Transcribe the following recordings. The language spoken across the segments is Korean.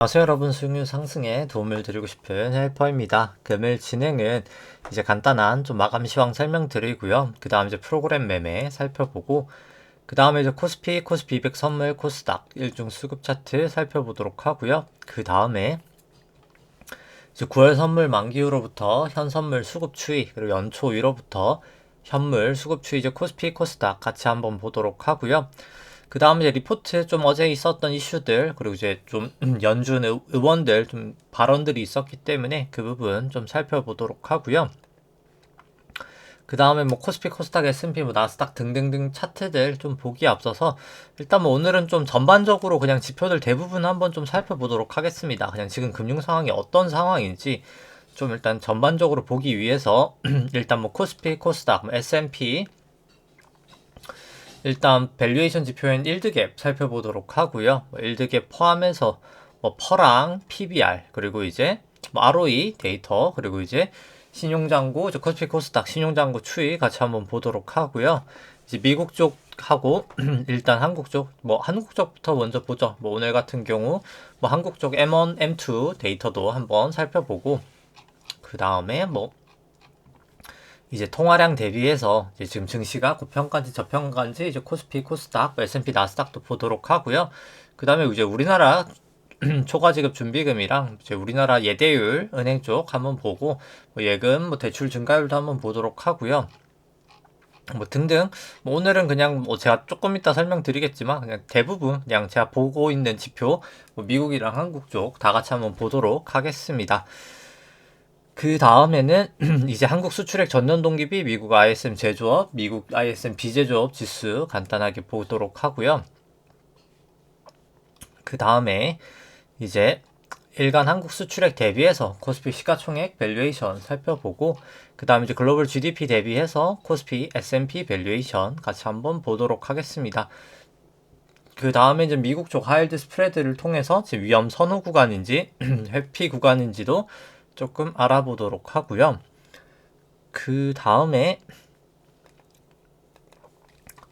안녕하세요 여러분, 수익률 상승에 도움을 드리고 싶은 헬퍼입니다. 금일 진행은 이제 간단한 좀 마감 시황 설명드리고요. 그 다음 이제 프로그램 매매 살펴보고, 그 다음에 이제 코스피 200 선물, 코스닥 일중 수급 차트 살펴보도록 하고요. 그 다음에 이제 9월 선물 만기 후로부터 현 선물 수급 추이, 그리고 연초 위로부터 현물 수급 추이, 이제 코스피 코스닥 같이 한번 보도록 하고요. 그 다음에 이제 리포트, 좀 어제 있었던 이슈들, 그리고 이제 좀 연준 의원들 좀 발언들이 있었기 때문에 그 부분 좀 살펴보도록 하고요. 그 다음에 뭐 코스피, 코스닥, S&P, 뭐 나스닥 등등등 차트들 좀 보기에 앞서서 일단 뭐 오늘은 좀 전반적으로 그냥 지표들 대부분 한번 좀 살펴보도록 하겠습니다. 그냥 지금 금융 상황이 어떤 상황인지 좀 일단 전반적으로 보기 위해서 일단 뭐 코스피, 코스닥, 뭐 S&P 일단 밸류에이션 지표인 일드갭 살펴보도록 하고요. 일드갭 포함해서 뭐 퍼랑 PBR, 그리고 이제 뭐 ROE 데이터, 그리고 이제 신용장고, 코스피 코스닥 신용장고 추이 같이 한번 보도록 하고요. 이제 미국 쪽하고 일단 한국 쪽, 뭐 한국 쪽부터 먼저 보죠. 뭐 오늘 같은 경우 뭐 한국 쪽 M1, M2 데이터도 한번 살펴보고, 그 다음에 뭐 이제 통화량 대비해서 이제 지금 증시가 고평가인지 저평가인지 이제 코스피, 코스닥, S&P, 나스닥도 보도록 하고요. 그 다음에 이제 우리나라 초과지급 준비금이랑 이제 우리나라 예대율 은행 쪽 한번 보고, 뭐 예금, 뭐 대출 증가율도 한번 보도록 하고요. 뭐 등등, 뭐 오늘은 그냥 뭐 제가 조금 이따 설명드리겠지만 그냥 대부분 그냥 제가 보고 있는 지표, 뭐 미국이랑 한국 쪽 다 같이 한번 보도록 하겠습니다. 그 다음에는 이제 한국 수출액 전년 동기비, 미국 ISM 제조업, 미국 ISM 비제조업 지수 간단하게 보도록 하고요. 그 다음에 이제 일간 한국 수출액 대비해서 코스피 시가총액 밸류에이션 살펴보고, 그 다음에 이제 글로벌 GDP 대비해서 코스피 S&P 밸류에이션 같이 한번 보도록 하겠습니다. 그 다음에 이제 미국 쪽 하이드 스프레드를 통해서 지금 위험 선호 구간인지 회피 구간인지도 조금 알아보도록 하고요. 그 다음에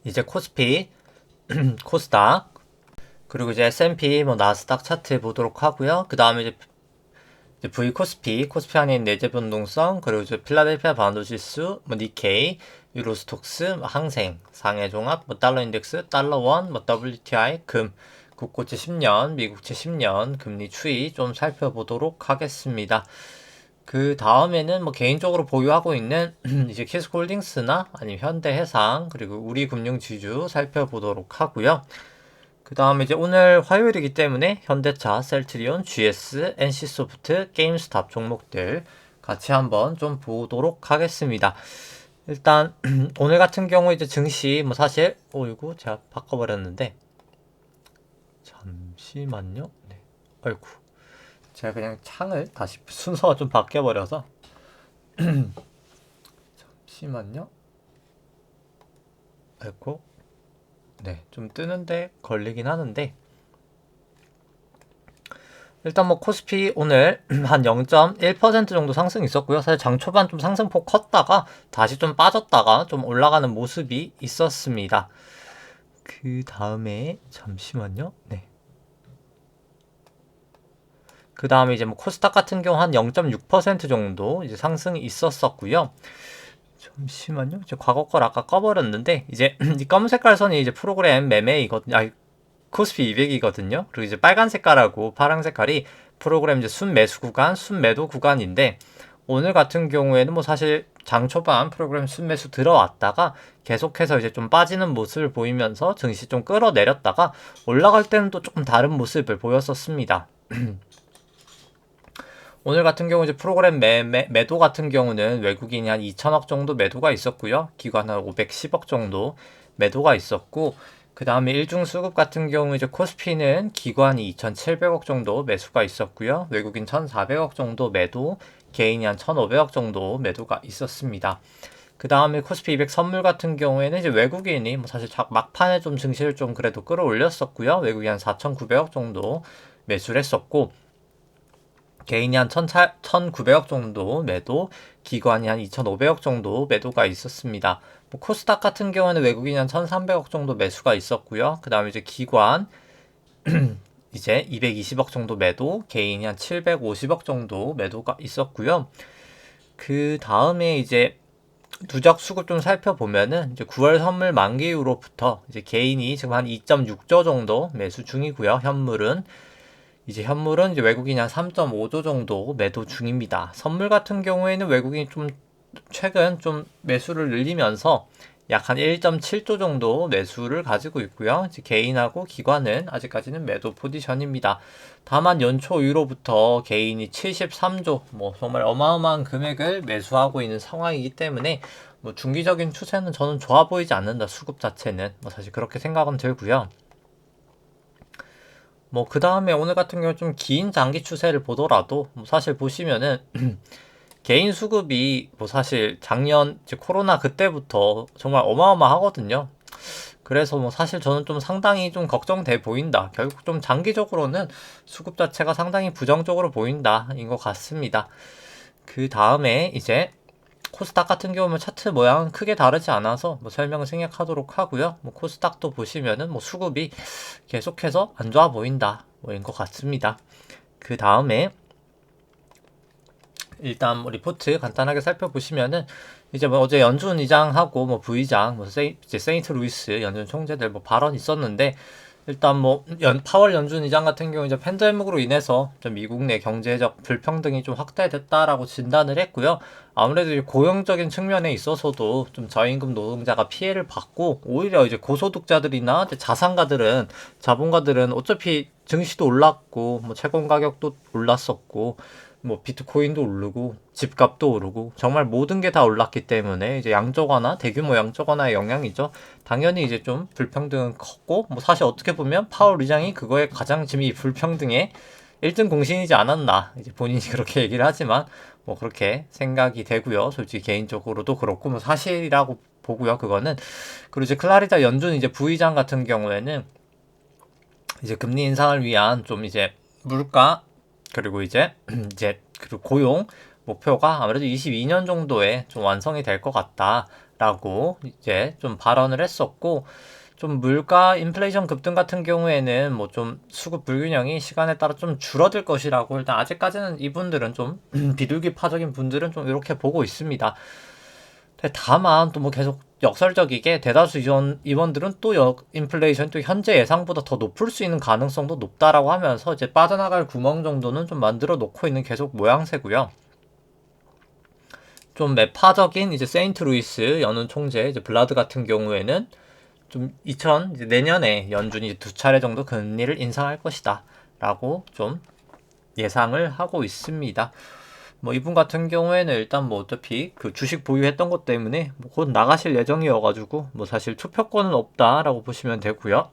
이제 코스피, 코스닥, 그리고 이제 S&P, 뭐 나스닥 차트 보도록 하고요. 그 다음에 이제 V 코스피 안에 있는 내재 변동성, 그리고 이제 필라델피아 반도 지수, 뭐 니케이, 유로스톡스, 뭐 항생, 상해 종합, 뭐 달러 인덱스, 달러 원, 뭐 WTI, 금, 국고채 10년, 미국채 10년 금리 추이 좀 살펴보도록 하겠습니다. 그 다음에는 뭐 개인적으로 보유하고 있는 이제 키스홀딩스나 아니면 현대해상, 그리고 우리금융지주 살펴보도록 하고요. 그 다음에 이제 오늘 화요일이기 때문에 현대차, 셀트리온, GS, NC소프트, 게임스탑 종목들 같이 한번 좀 보도록 하겠습니다. 일단 오늘 같은 경우 이제 증시 뭐 사실 이거 제가 바꿔버렸는데, 잠시만요. 네. 아이고, 제가 그냥 창을 다시 순서가 좀 바뀌어버려서 잠시만요. 아이고, 네, 좀 뜨는데 걸리긴 하는데, 일단 뭐 코스피 오늘 한 0.1% 정도 상승 있었고요. 사실 장 초반 좀 상승폭 컸다가 다시 좀 빠졌다가 좀 올라가는 모습이 있었습니다. 그 다음에 잠시만요. 네. 그 다음에 이제 뭐 코스닥 같은 경우 한 0.6% 정도 이제 상승이 있었었고요. 잠시만요. 이제 과거 걸 아까 꺼버렸는데, 이제 이 검은 색깔 선이 이제 프로그램 매매이거든요. 코스피 200이거든요. 그리고 이제 빨간 색깔하고 파란 색깔이 프로그램 이제 순매수 구간, 순매도 구간인데, 오늘 같은 경우에는 뭐 사실 장 초반 프로그램 순매수 들어왔다가 계속해서 이제 좀 빠지는 모습을 보이면서 증시 좀 끌어내렸다가 올라갈 때는 또 조금 다른 모습을 보였었습니다. 오늘 같은 경우 이제 프로그램 매도 같은 경우는 외국인이 한 2천억 정도 매도가 있었고요. 기관 한 510억 정도 매도가 있었고, 그 다음에 일중 수급 같은 경우 이제 코스피는 기관이 2,700억 정도 매수가 있었고요. 외국인 1,400억 정도 매도, 개인이 한 1,500억 정도 매도가 있었습니다. 그 다음에 코스피 200 선물 같은 경우에는 이제 외국인이 뭐 사실 막판에 좀 증시를 좀 그래도 끌어올렸었고요. 외국인 한 4,900억 정도 매수를 했었고, 개인이 한 1,900억 정도 매도, 기관이 한 2,500억 정도 매도가 있었습니다. 뭐 코스닥 같은 경우는 외국인이 한 1,300억 정도 매수가 있었고요. 그 다음에 이제 기관 이제 220억 정도 매도, 개인이 한 750억 정도 매도가 있었고요. 그 다음에 이제 누적 수급 좀 살펴보면은 이제 9월 선물 만기 이후로부터 이제 개인이 지금 한 2.6조 정도 매수 중이고요. 현물은 이제 외국인이 한 3.5조 정도 매도 중입니다. 선물 같은 경우에는 외국인이 좀 최근 좀 매수를 늘리면서 약 한 1.7조 정도 매수를 가지고 있고요. 이제 개인하고 기관은 아직까지는 매도 포지션입니다. 다만 연초 이후로부터 개인이 73조, 뭐 정말 어마어마한 금액을 매수하고 있는 상황이기 때문에 뭐 중기적인 추세는 저는 좋아 보이지 않는다. 수급 자체는 뭐 사실 그렇게 생각은 들고요. 뭐 그 다음에 오늘 같은 경우 좀 긴 장기 추세를 보더라도 뭐 사실 보시면은 개인 수급이 뭐 사실 작년 코로나 그때부터 정말 어마어마하거든요. 그래서 뭐 사실 저는 좀 상당히 좀 걱정돼 보인다. 결국 좀 장기적으로는 수급 자체가 상당히 부정적으로 보인다인 것 같습니다. 그 다음에 이제 코스닥 같은 경우는 차트 모양은 크게 다르지 않아서 뭐 설명을 생략하도록 하고요. 뭐 코스닥도 보시면은 뭐 수급이 계속해서 안 좋아 보인다. 뭐인 것 같습니다. 그 다음에 일단 뭐 리포트 간단하게 살펴보시면은 이제 뭐 어제 연준 의장하고 뭐 부의장, 뭐 이제 세인트 루이스 연준 총재들 뭐 발언 있었는데 일단 뭐 파월 연준 의장 같은 경우 이제 팬데믹으로 인해서 좀 미국 내 경제적 불평등이 좀 확대됐다라고 진단을 했고요. 아무래도 고용적인 측면에 있어서도 좀 저임금 노동자가 피해를 받고 오히려 이제 고소득자들이나 자본가들은 어차피 증시도 올랐고 뭐 채권 가격도 올랐었고 뭐 비트코인도 오르고 집값도 오르고 정말 모든 게 다 올랐기 때문에 이제 대규모 양적 완화의 영향이죠. 당연히 이제 좀 불평등은 컸고 뭐 사실 어떻게 보면 파월 의장이 그거에 가장 지금 이 불평등의 1등 공신이지 않았나 이제 본인이 그렇게 얘기를 하지만 뭐 그렇게 생각이 되고요. 솔직히 개인적으로도 그렇고 뭐 사실이라고 보고요. 그거는 그리고 이제 클라리다 연준 이제 부의장 같은 경우에는 이제 금리 인상을 위한 좀 이제 물가 그리고 그리고 고용 목표가 아무래도 22년 정도에 좀 완성이 될 것 같다라고 이제 좀 발언을 했었고 좀 물가 인플레이션 급등 같은 경우에는 뭐 좀 수급 불균형이 시간에 따라 좀 줄어들 것이라고 일단 아직까지는 이분들은 좀 비둘기파적인 분들은 좀 이렇게 보고 있습니다. 다만 또 뭐 계속 역설적이게 대다수 임원들은 또 인플레이션 또 현재 예상보다 더 높을 수 있는 가능성도 높다라고 하면서 이제 빠져나갈 구멍 정도는 좀 만들어 놓고 있는 계속 모양새고요. 좀 매파적인 이제 세인트 루이스 연은 총재 이제 블라드 같은 경우에는 좀 이제 내년에 연준이 2차례 정도 금리를 인상할 것이다라고 좀 예상을 하고 있습니다. 뭐 이분 같은 경우에는 일단 뭐 어차피 그 주식 보유했던 것 때문에 뭐곧 나가실 예정이어가지고 뭐 사실 투표권은 없다라고 보시면 되고요.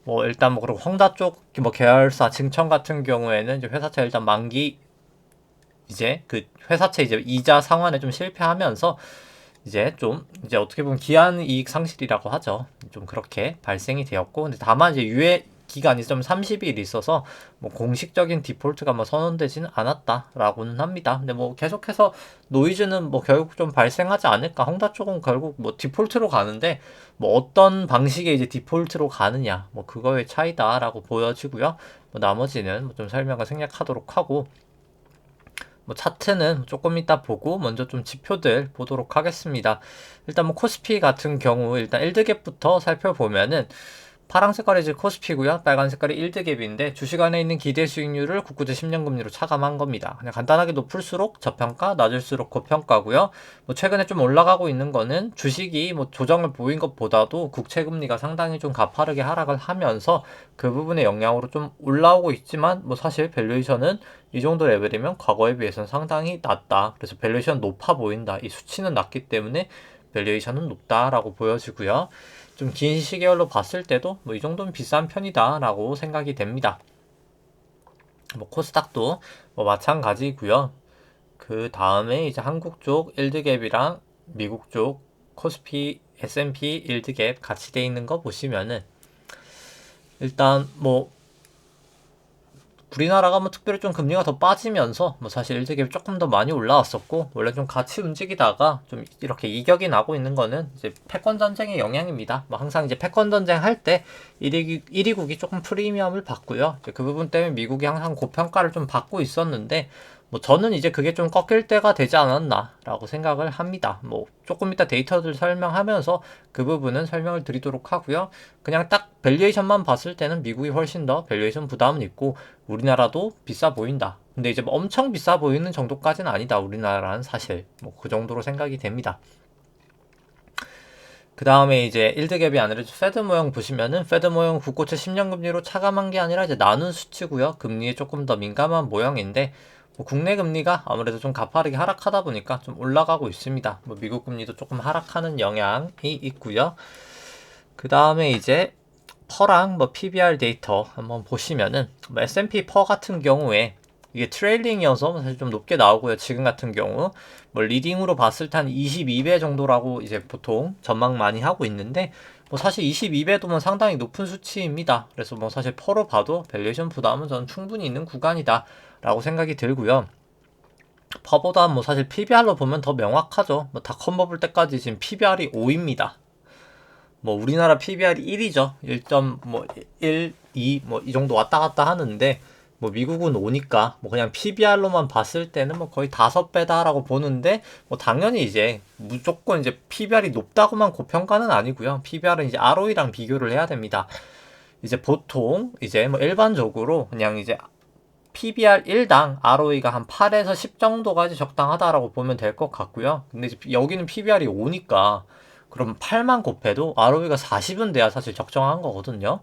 뭐 일단 뭐 그리고 헝다 쪽 뭐 계열사 증천 같은 경우에는 이제 회사채 일단 만기 이제 그 회사채 이제 이자 상환에 좀 실패하면서 이제 어떻게 보면 기한 이익 상실이라고 하죠. 좀 그렇게 발생이 되었고 근데 다만 이제 유예 기간이 좀 30일 있어서 뭐 공식적인 디폴트가 뭐 선언되지는 않았다라고는 합니다. 근데 뭐 계속해서 노이즈는 뭐 결국 좀 발생하지 않을까. 헝다 쪽은 결국 뭐 디폴트로 가는데 뭐 어떤 방식의 이제 디폴트로 가느냐 뭐 그거의 차이다라고 보여지고요. 뭐 나머지는 뭐좀 설명을 생략하도록 하고 뭐 차트는 조금 이따 보고 먼저 좀 지표들 보도록 하겠습니다. 일단 뭐 코스피 같은 경우 일단 1드갭부터 살펴보면은 파란 색깔이 이제 코스피고요. 빨간 색깔이 1드갭인데 주식 안에 있는 기대 수익률을 국구제 10년 금리로 차감한 겁니다. 그냥 간단하게 높을수록 저평가, 낮을수록 고평가고요. 뭐 최근에 좀 올라가고 있는 거는 주식이 뭐 조정을 보인 것보다도 국채 금리가 상당히 좀 가파르게 하락을 하면서 그 부분의 영향으로 좀 올라오고 있지만 뭐 사실 밸류에이션은 이 정도 레벨이면 과거에 비해서는 상당히 낮다. 그래서 밸류에이션 높아 보인다. 이 수치는 낮기 때문에 밸류에이션은 높다라고 보여지고요. 좀 긴 시계열로 봤을 때도 뭐 이 정도면 비싼 편이다라고 생각이 됩니다. 뭐 코스닥도 뭐 마찬가지고요. 그 다음에 이제 한국 쪽 1드갭이랑 미국 쪽 코스피 S&P 1드갭 같이 돼 있는 거 보시면은 일단 뭐 우리나라가 뭐 특별히 좀 금리가 더 빠지면서 뭐 사실 1대 조금 더 많이 올라왔었고, 원래 좀 같이 움직이다가 좀 이렇게 이격이 나고 있는 거는 이제 패권 전쟁의 영향입니다. 뭐 항상 이제 패권 전쟁 할 때 1위국이 조금 프리미엄을 받고요. 이제 그 부분 때문에 미국이 항상 고평가를 좀 받고 있었는데, 뭐 저는 이제 그게 좀 꺾일 때가 되지 않았나라고 생각을 합니다. 뭐 조금 이따 데이터들 설명하면서 그 부분은 설명을 드리도록 하고요. 그냥 딱 밸류에이션만 봤을 때는 미국이 훨씬 더 밸류에이션 부담은 있고, 우리나라도 비싸 보인다. 근데 이제 뭐 엄청 비싸 보이는 정도까지는 아니다. 우리나라는 사실 뭐 그 정도로 생각이 됩니다. 그 다음에 이제 1드갭이 아니라 페드 모형 보시면은, 페드 모형 국고채 10년 금리로 차감한 게 아니라 이제 나눈 수치고요. 금리에 조금 더 민감한 모형인데, 뭐 국내 금리가 아무래도 좀 가파르게 하락하다 보니까 좀 올라가고 있습니다. 뭐 미국 금리도 조금 하락하는 영향이 있고요. 그 다음에 이제 퍼랑 뭐 PBR 데이터 한번 보시면은, 뭐 S&P 퍼 같은 경우에 이게 트레일링이어서 사실 좀 높게 나오고요. 지금 같은 경우 뭐 리딩으로 봤을 때 한 22배 정도라고 이제 보통 전망 많이 하고 있는데, 뭐 사실 22배도 뭐 상당히 높은 수치입니다. 그래서 뭐 사실 퍼로 봐도 밸류에이션 부담은 저는 충분히 있는 구간이다 라고 생각이 들고요. 퍼보다 뭐 사실 PBR로 보면 더 명확하죠. 뭐 닷컴 버블 때까지 지금 PBR이 5입니다. 뭐 우리나라 PBR이 1이죠. 1.1, 2 뭐 이 정도 왔다 갔다 하는데, 뭐 미국은 5니까 뭐 그냥 PBR로만 봤을 때는 뭐 거의 5배다라고 보는데, 뭐 당연히 이제 무조건 이제 PBR이 높다고만 고평가는 아니고요. PBR은 이제 ROE랑 비교를 해야 됩니다. 이제 보통 이제 뭐 일반적으로 그냥 이제 PBR 1당 ROE가 한 8에서 10 정도가 이제 적당하다라고 보면 될 것 같고요. 근데 이제 여기는 PBR이 5니까 그럼 8만 곱해도 ROE가 40은 돼야 사실 적정한 거거든요.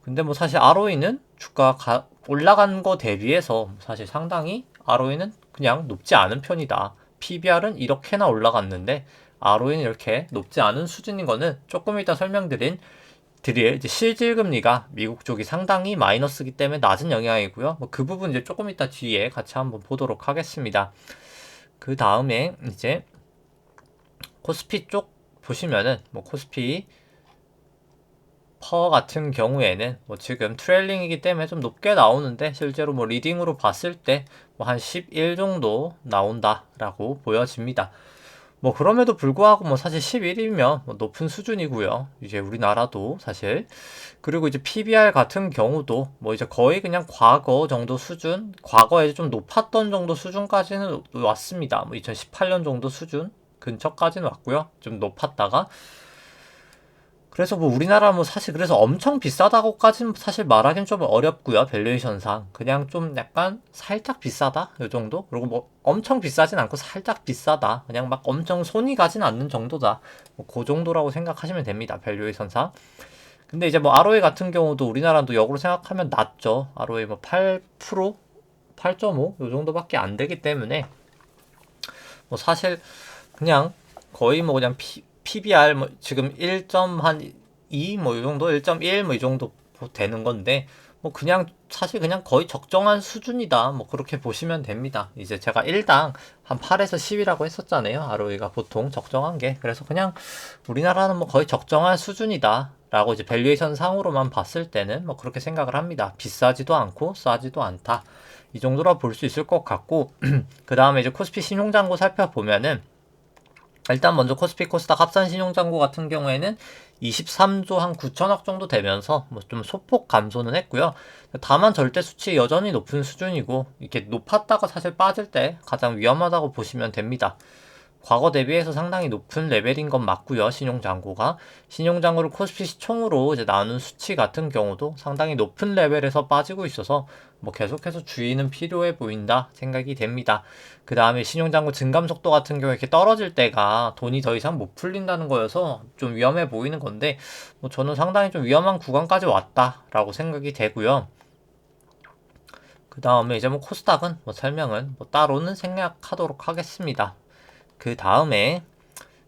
근데 뭐 사실 ROE는 주가가 올라간 거 대비해서 사실 상당히 ROE는 그냥 높지 않은 편이다. PBR은 이렇게나 올라갔는데 ROE는 이렇게 높지 않은 수준인 거는 조금 이따 설명드릴 이제 실질 금리가 미국 쪽이 상당히 마이너스기 때문에 낮은 영향이고요. 뭐 그 부분 이제 조금 이따 뒤에 같이 한번 보도록 하겠습니다. 그 다음에 이제 코스피 쪽 보시면은, 뭐 코스피 퍼 같은 경우에는 뭐 지금 트레일링이기 때문에 좀 높게 나오는데, 실제로 뭐 리딩으로 봤을 때 뭐 한 11 정도 나온다라고 보여집니다. 뭐 그럼에도 불구하고 뭐 사실 11이면 뭐 높은 수준이고요. 이제 우리나라도 사실, 그리고 이제 PBR 같은 경우도 뭐 이제 거의 그냥 과거 정도 수준, 과거에 좀 높았던 정도 수준까지는 왔습니다. 뭐 2018년 정도 수준 근처까지는 왔고요. 좀 높았다가, 그래서 뭐 우리나라 뭐 사실 그래서 엄청 비싸다고까지는 사실 말하기는 좀 어렵고요. 밸류에이션상 그냥 좀 약간 살짝 비싸다 요 정도. 그리고 뭐 엄청 비싸진 않고 살짝 비싸다, 그냥 막 엄청 손이 가진 않는 정도다, 뭐 그 정도라고 생각하시면 됩니다. 밸류에이션상. 근데 이제 뭐 ROE 같은 경우도 우리나라도 역으로 생각하면 낮죠. ROE 뭐 8%, 8.5 요 정도밖에 안 되기 때문에 뭐 사실 그냥 거의 뭐 그냥 PBR 뭐 지금 1.2 뭐 이 정도, 1.1 뭐 이 정도 되는 건데, 뭐 그냥 사실 그냥 거의 적정한 수준이다, 뭐 그렇게 보시면 됩니다. 이제 제가 1당 한 8에서 10이라고 했었잖아요. ROE가 보통 적정한 게. 그래서 그냥 우리나라는 뭐 거의 적정한 수준이다 라고 이제 밸류에이션 상으로만 봤을 때는 뭐 그렇게 생각을 합니다. 비싸지도 않고 싸지도 않다, 이 정도라 볼 수 있을 것 같고, 그 다음에 이제 코스피 신용잔고 살펴보면은, 일단 먼저 코스피 코스닥 합산 신용잔고 같은 경우에는 23조 한 9천억 정도 되면서 뭐 좀 소폭 감소는 했고요. 다만 절대 수치 여전히 높은 수준이고, 이렇게 높았다가 사실 빠질 때 가장 위험하다고 보시면 됩니다. 과거 대비해서 상당히 높은 레벨인 건 맞고요. 신용잔고를 코스피 시총으로 이제 나눈 수치 같은 경우도 상당히 높은 레벨에서 빠지고 있어서 뭐 계속해서 주의는 필요해 보인다 생각이 됩니다. 그 다음에 신용잔고 증감 속도 같은 경우에 이렇게 떨어질 때가 돈이 더 이상 못 풀린다는 거여서 좀 위험해 보이는 건데, 뭐 저는 상당히 좀 위험한 구간까지 왔다라고 생각이 되고요. 그 다음에 이제 뭐 코스닥은 뭐 설명은 뭐 따로는 생략하도록 하겠습니다. 그 다음에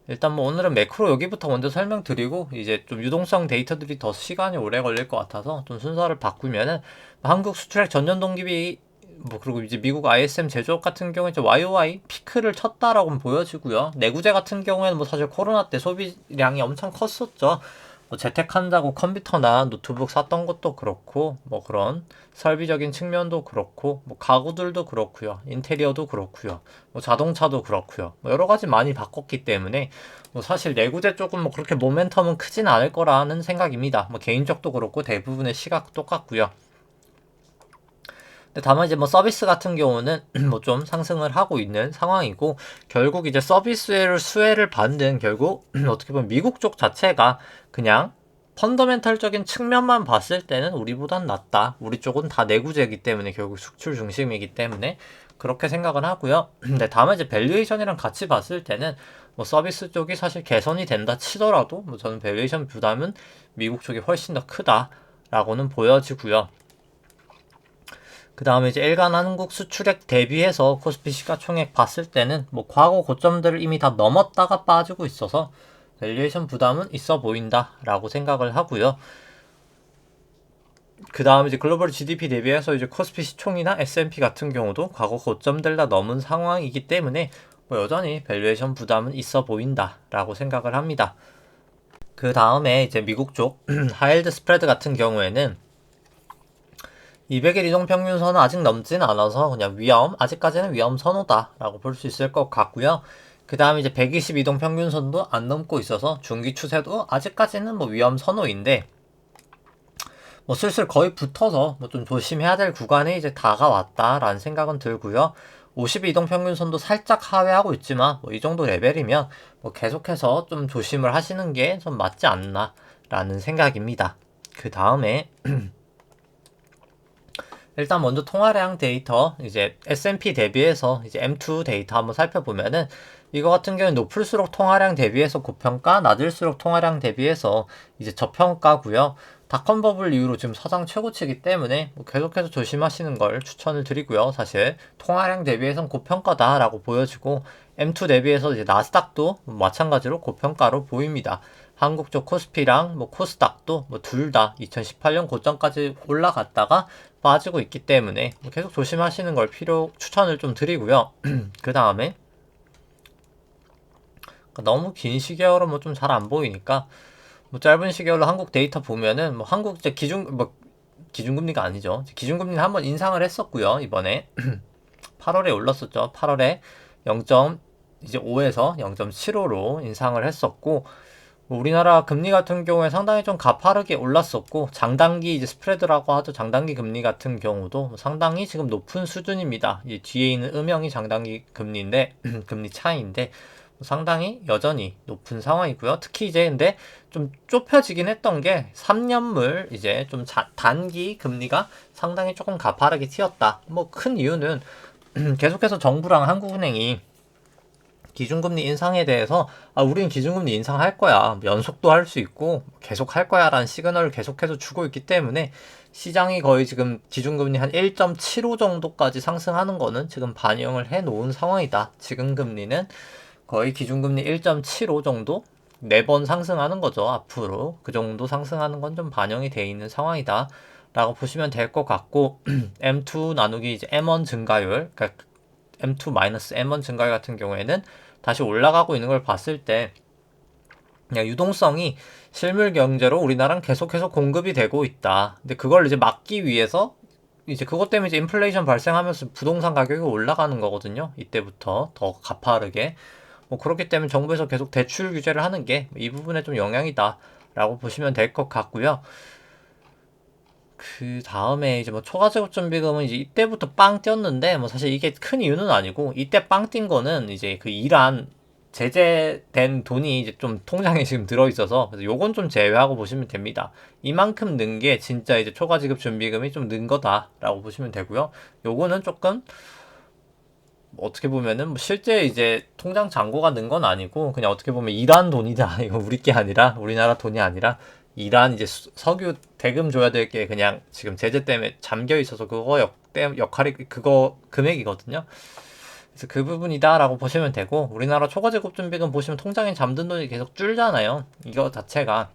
일단 뭐 오늘은 매크로 여기부터 먼저 설명드리고, 이제 좀 유동성 데이터들이 더 시간이 오래 걸릴 것 같아서 좀 순서를 바꾸면은, 한국 수출액 전년 동기비, 뭐 그리고 이제 미국 ISM 제조업 같은 경우에 이제 YOY 피크를 쳤다라고 보여지고요. 내구재 같은 경우에는 뭐 사실 코로나 때 소비량이 엄청 컸었죠. 뭐 재택한다고 컴퓨터나 노트북 샀던 것도 그렇고 뭐 그런 설비적인 측면도 그렇고 뭐 가구들도 그렇고요. 인테리어도 그렇고요. 뭐 자동차도 그렇고요. 뭐 여러 가지 많이 바꿨기 때문에 뭐 사실 내구재 쪽은 뭐 그렇게 모멘텀은 크진 않을 거라는 생각입니다. 뭐 개인적도 그렇고 대부분의 시각 똑같고요. 다만 이제 뭐 서비스 같은 경우는 뭐 좀 상승을 하고 있는 상황이고, 결국 이제 서비스 수혜를 받는, 결국 어떻게 보면 미국 쪽 자체가 그냥 펀더멘털적인 측면만 봤을 때는 우리보단 낫다. 우리 쪽은 다 내구재이기 때문에 결국 수출 중심이기 때문에 그렇게 생각을 하고요. 근데 다만 이제 밸류에이션이랑 같이 봤을 때는 뭐 서비스 쪽이 사실 개선이 된다 치더라도 뭐 저는 밸류에이션 부담은 미국 쪽이 훨씬 더 크다라고는 보여지고요. 그 다음에 이제 일간 한국 수출액 대비해서 코스피 시가총액 봤을 때는 뭐 과거 고점들을 이미 다 넘었다가 빠지고 있어서 밸류에이션 부담은 있어 보인다 라고 생각을 하고요. 그 다음에 이제 글로벌 GDP 대비해서 이제 코스피 시총이나 S&P 같은 경우도 과거 고점들 다 넘은 상황이기 때문에 뭐 여전히 밸류에이션 부담은 있어 보인다 라고 생각을 합니다. 그 다음에 이제 미국 쪽 하이힐드 스프레드 같은 경우에는 200일 이동평균선은 아직 넘진 않아서 그냥 아직까지는 위험 선호다라고 볼 수 있을 것 같고요. 그 다음에 이제 120 이동평균선도 안 넘고 있어서 중기 추세도 아직까지는 뭐 위험 선호인데, 뭐 슬슬 거의 붙어서 뭐 좀 조심해야 될 구간에 이제 다가왔다라는 생각은 들고요. 50 이동평균선도 살짝 하회하고 있지만 뭐 이 정도 레벨이면 뭐 계속해서 좀 조심을 하시는 게 좀 맞지 않나라는 생각입니다. 그 다음에 일단 먼저 통화량 데이터, 이제 S&P 대비해서 이제 M2 데이터 한번 살펴보면은, 이거 같은 경우는 높을수록 통화량 대비해서 고평가, 낮을수록 통화량 대비해서 이제 저평가고요. 닷컴 버블 이후로 지금 사상 최고치이기 때문에 뭐 계속해서 조심하시는 걸 추천을 드리고요. 사실 통화량 대비해서는 고평가다라고 보여지고, M2 대비해서 이제 나스닥도 마찬가지로 고평가로 보입니다. 한국 쪽 코스피랑 뭐 코스닥도 뭐 둘 다 2018년 고점까지 올라갔다가 빠지고 있기 때문에 계속 조심하시는 걸 추천을 좀 드리고요. 그 다음에 너무 긴 시계열은 뭐 좀 잘 안 보이니까 뭐 짧은 시계열로 한국 데이터 보면은 뭐 한국 이제 기준금리가 아니죠. 기준금리는 한번 인상을 했었고요. 이번에 8월에 올랐었죠. 8월에 0.5에서 0.75로 인상을 했었고, 우리나라 금리 같은 경우에 상당히 좀 가파르게 올랐었고, 장단기 이제 스프레드라고 하죠. 장단기 금리 같은 경우도 상당히 지금 높은 수준입니다. 이 뒤에 있는 음영이 장단기 금리인데 금리 차이인데 상당히 여전히 높은 상황이고요. 특히 이제 근데 좀 좁혀지긴 했던 게 3년물 이제 좀 단기 금리가 상당히 조금 가파르게 튀었다. 뭐 큰 이유는 계속해서 정부랑 한국은행이 기준금리 인상에 대해서 우린 기준금리 인상할 거야, 연속도 할 수 있고 계속 할 거야 라는 시그널을 계속해서 주고 있기 때문에 시장이 거의 지금 기준금리 한 1.75 정도까지 상승하는 거는 지금 반영을 해 놓은 상황이다. 지금 금리는 거의 기준금리 1.75 정도 4번 상승하는 거죠. 앞으로 그 정도 상승하는 건 좀 반영이 돼 있는 상황이다 라고 보시면 될 것 같고, M2 나누기 이제 M1 증가율, 그러니까 M2-M1 증가율 같은 경우에는 다시 올라가고 있는 걸 봤을 때 그냥 유동성이 실물 경제로 우리나라는 계속해서 공급이 되고 있다. 근데 그걸 이제 막기 위해서 이제 그것 때문에 이제 인플레이션 발생하면서 부동산 가격이 올라가는 거거든요. 이때부터 더 가파르게. 뭐 그렇기 때문에 정부에서 계속 대출 규제를 하는 게 이 부분에 좀 영향이다라고 보시면 될 것 같고요. 그 다음에 이제 뭐 초과제곱준비금은 이제 이때부터 빵 뛰었는데 뭐 사실 이게 큰 이유는 아니고, 이때 빵 뛴 거는 이제 그 이란 제재된 돈이 이제 좀 통장에 지금 들어있어서 그래서 요건 좀 제외하고 보시면 됩니다. 이만큼 는 게 진짜 이제 초과지급준비금이 좀 는 거다라고 보시면 되고요. 요거는 조금 어떻게 보면은 뭐 실제 이제 통장 잔고가 는 건 아니고 그냥 어떻게 보면 이란 돈이다. 이거 우리 게 아니라, 우리나라 돈이 아니라 이란 이제 석유 대금 줘야 될 게 그냥 지금 제재 때문에 잠겨 있어서 그거 역할이 그거 금액이거든요. 그래서 그 부분이다라고 보시면 되고, 우리나라 초과제급준비금 보시면 통장에 잠든 돈이 계속 줄잖아요. 이거 자체가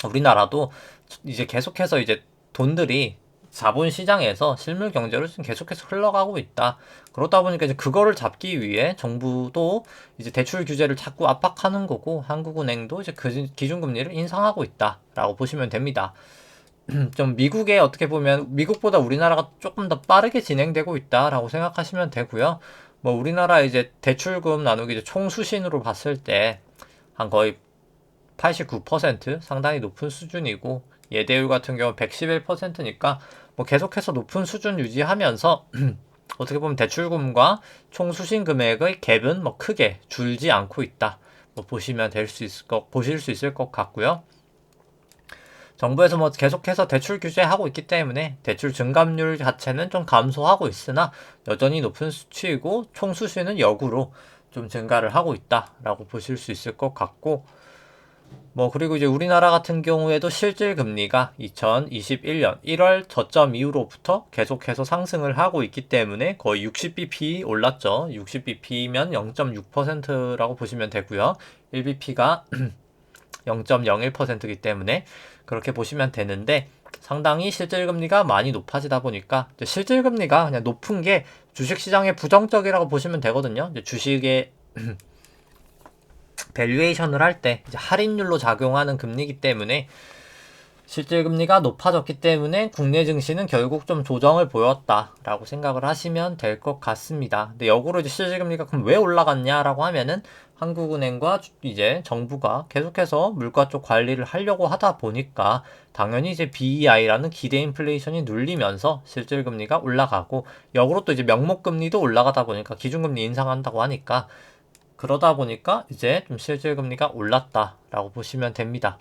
우리나라도 이제 계속해서 이제 돈들이 자본시장에서 실물 경제로 지금 계속해서 흘러가고 있다. 그러다 보니까 이제 그거를 잡기 위해 정부도 이제 대출 규제를 자꾸 압박하는 거고 한국은행도 이제 그 기준금리를 인상하고 있다라고 보시면 됩니다. 좀 미국에 어떻게 보면 미국보다 우리나라가 조금 더 빠르게 진행되고 있다라고 생각하시면 되고요. 뭐 우리나라 이제 대출금 나누기 이제 총수신으로 봤을 때 한 거의 89% 상당히 높은 수준이고 예대율 같은 경우 111%니까 뭐 계속해서 높은 수준 유지하면서 어떻게 보면 대출금과 총수신 금액의 갭은 뭐 크게 줄지 않고 있다. 뭐 보시면 보실 수 있을 것 같고요. 정부에서 뭐 계속해서 대출 규제하고 있기 때문에 대출 증감률 자체는 좀 감소하고 있으나 여전히 높은 수치이고 총수신은 역으로 좀 증가를 하고 있다라고 보실 수 있을 것 같고 뭐 그리고 이제 우리나라 같은 경우에도 실질 금리가 2021년 1월 저점 이후로부터 계속해서 상승을 하고 있기 때문에 거의 60bp 올랐죠. 60bp면 0.6%라고 보시면 되고요. 1bp가 0.01%이기 때문에 그렇게 보시면 되는데 상당히 실질금리가 많이 높아지다 보니까 실질금리가 그냥 높은 게 주식시장에 부정적이라고 보시면 되거든요. 주식의 밸류에이션을 할 때 할인율로 작용하는 금리이기 때문에 실질금리가 높아졌기 때문에 국내 증시는 결국 좀 조정을 보였다라고 생각을 하시면 될 것 같습니다. 근데 역으로 이제 실질금리가 그럼 왜 올라갔냐라고 하면은 한국은행과 이제 정부가 계속해서 물가 쪽 관리를 하려고 하다 보니까 당연히 이제 BEI라는 기대 인플레이션이 눌리면서 실질금리가 올라가고 역으로 또 이제 명목금리도 올라가다 보니까 기준금리 인상한다고 하니까 그러다 보니까 이제 좀 실질금리가 올랐다라고 보시면 됩니다.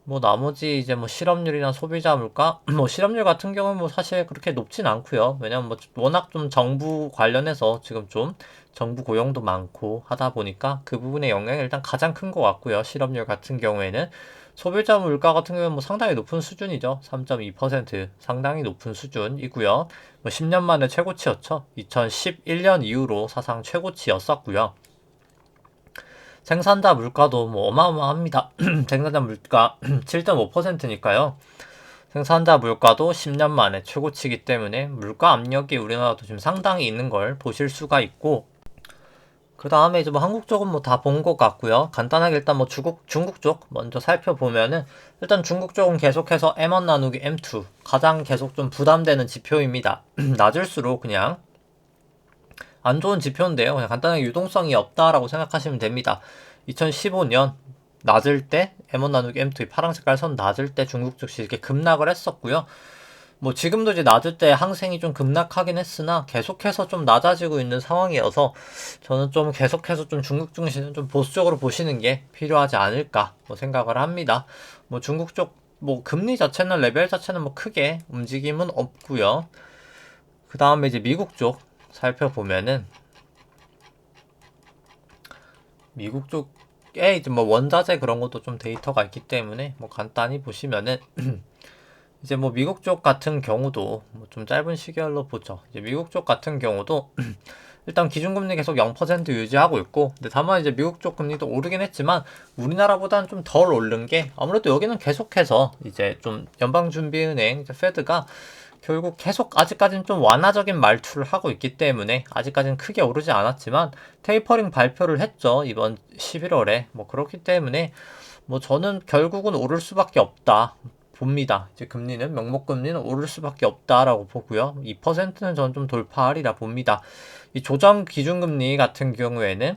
뭐 나머지 이제 뭐 실업률이나 소비자 물가 뭐 실업률 같은 경우는 뭐 사실 그렇게 높진 않고요. 왜냐면 뭐 워낙 좀 정부 관련해서 지금 좀 정부 고용도 많고 하다 보니까 그 부분의 영향이 일단 가장 큰 것 같고요. 실업률 같은 경우에는 소비자 물가 같은 경우는 뭐 상당히 높은 수준이죠. 3.2% 상당히 높은 수준이고요. 뭐 10년 만에 최고치였죠. 2011년 이후로 사상 최고치였었고요. 생산자 물가도 뭐 어마어마합니다. 생산자 물가 7.5%니까요. 생산자 물가도 10년 만에 최고치이기 때문에 물가 압력이 우리나라도 지금 상당히 있는 걸 보실 수가 있고 그 다음에 이제 뭐 한국 쪽은 뭐 다 본 것 같고요. 간단하게 일단 뭐 중국 쪽 먼저 살펴보면은 일단 중국 쪽은 계속해서 M1 나누기 M2 가장 계속 좀 부담되는 지표입니다. 낮을수록 그냥 안 좋은 지표인데요. 그냥 간단하게 유동성이 없다라고 생각하시면 됩니다. 2015년 낮을 때 M1 나누기 M2 파란 색깔 선 낮을 때 중국 증시 이렇게 급락을 했었고요. 뭐 지금도 이제 낮을 때 항생이 좀 급락하긴 했으나 계속해서 좀 낮아지고 있는 상황이어서 저는 좀 계속해서 좀 중국 증시는 좀 보수적으로 보시는 게 필요하지 않을까 뭐 생각을 합니다. 뭐 중국 쪽 뭐 금리 자체는 레벨 자체는 뭐 크게 움직임은 없고요. 그 다음에 이제 미국 쪽 살펴보면은 미국 쪽에 이제 뭐 원자재 그런 것도 좀 데이터가 있기 때문에 뭐 간단히 보시면은 이제 뭐 미국 쪽 같은 경우도 뭐 좀 짧은 시결로 보죠. 이제 미국 쪽 같은 경우도 일단 기준금리 계속 0% 유지하고 있고 근데 다만 이제 미국 쪽 금리도 오르긴 했지만 우리나라보다는 좀 덜 오른 게 아무래도 여기는 계속해서 이제 좀 연방준비은행 페드가 결국 계속 아직까지는 좀 완화적인 말투를 하고 있기 때문에 아직까지는 크게 오르지 않았지만 테이퍼링 발표를 했죠. 이번 11월에. 뭐 그렇기 때문에 뭐 저는 결국은 오를 수밖에 없다. 봅니다. 이제 금리는 명목금리는 오를 수밖에 없다라고 보고요. 2%는 저는 좀 돌파하리라 봅니다. 이 조정 기준금리 같은 경우에는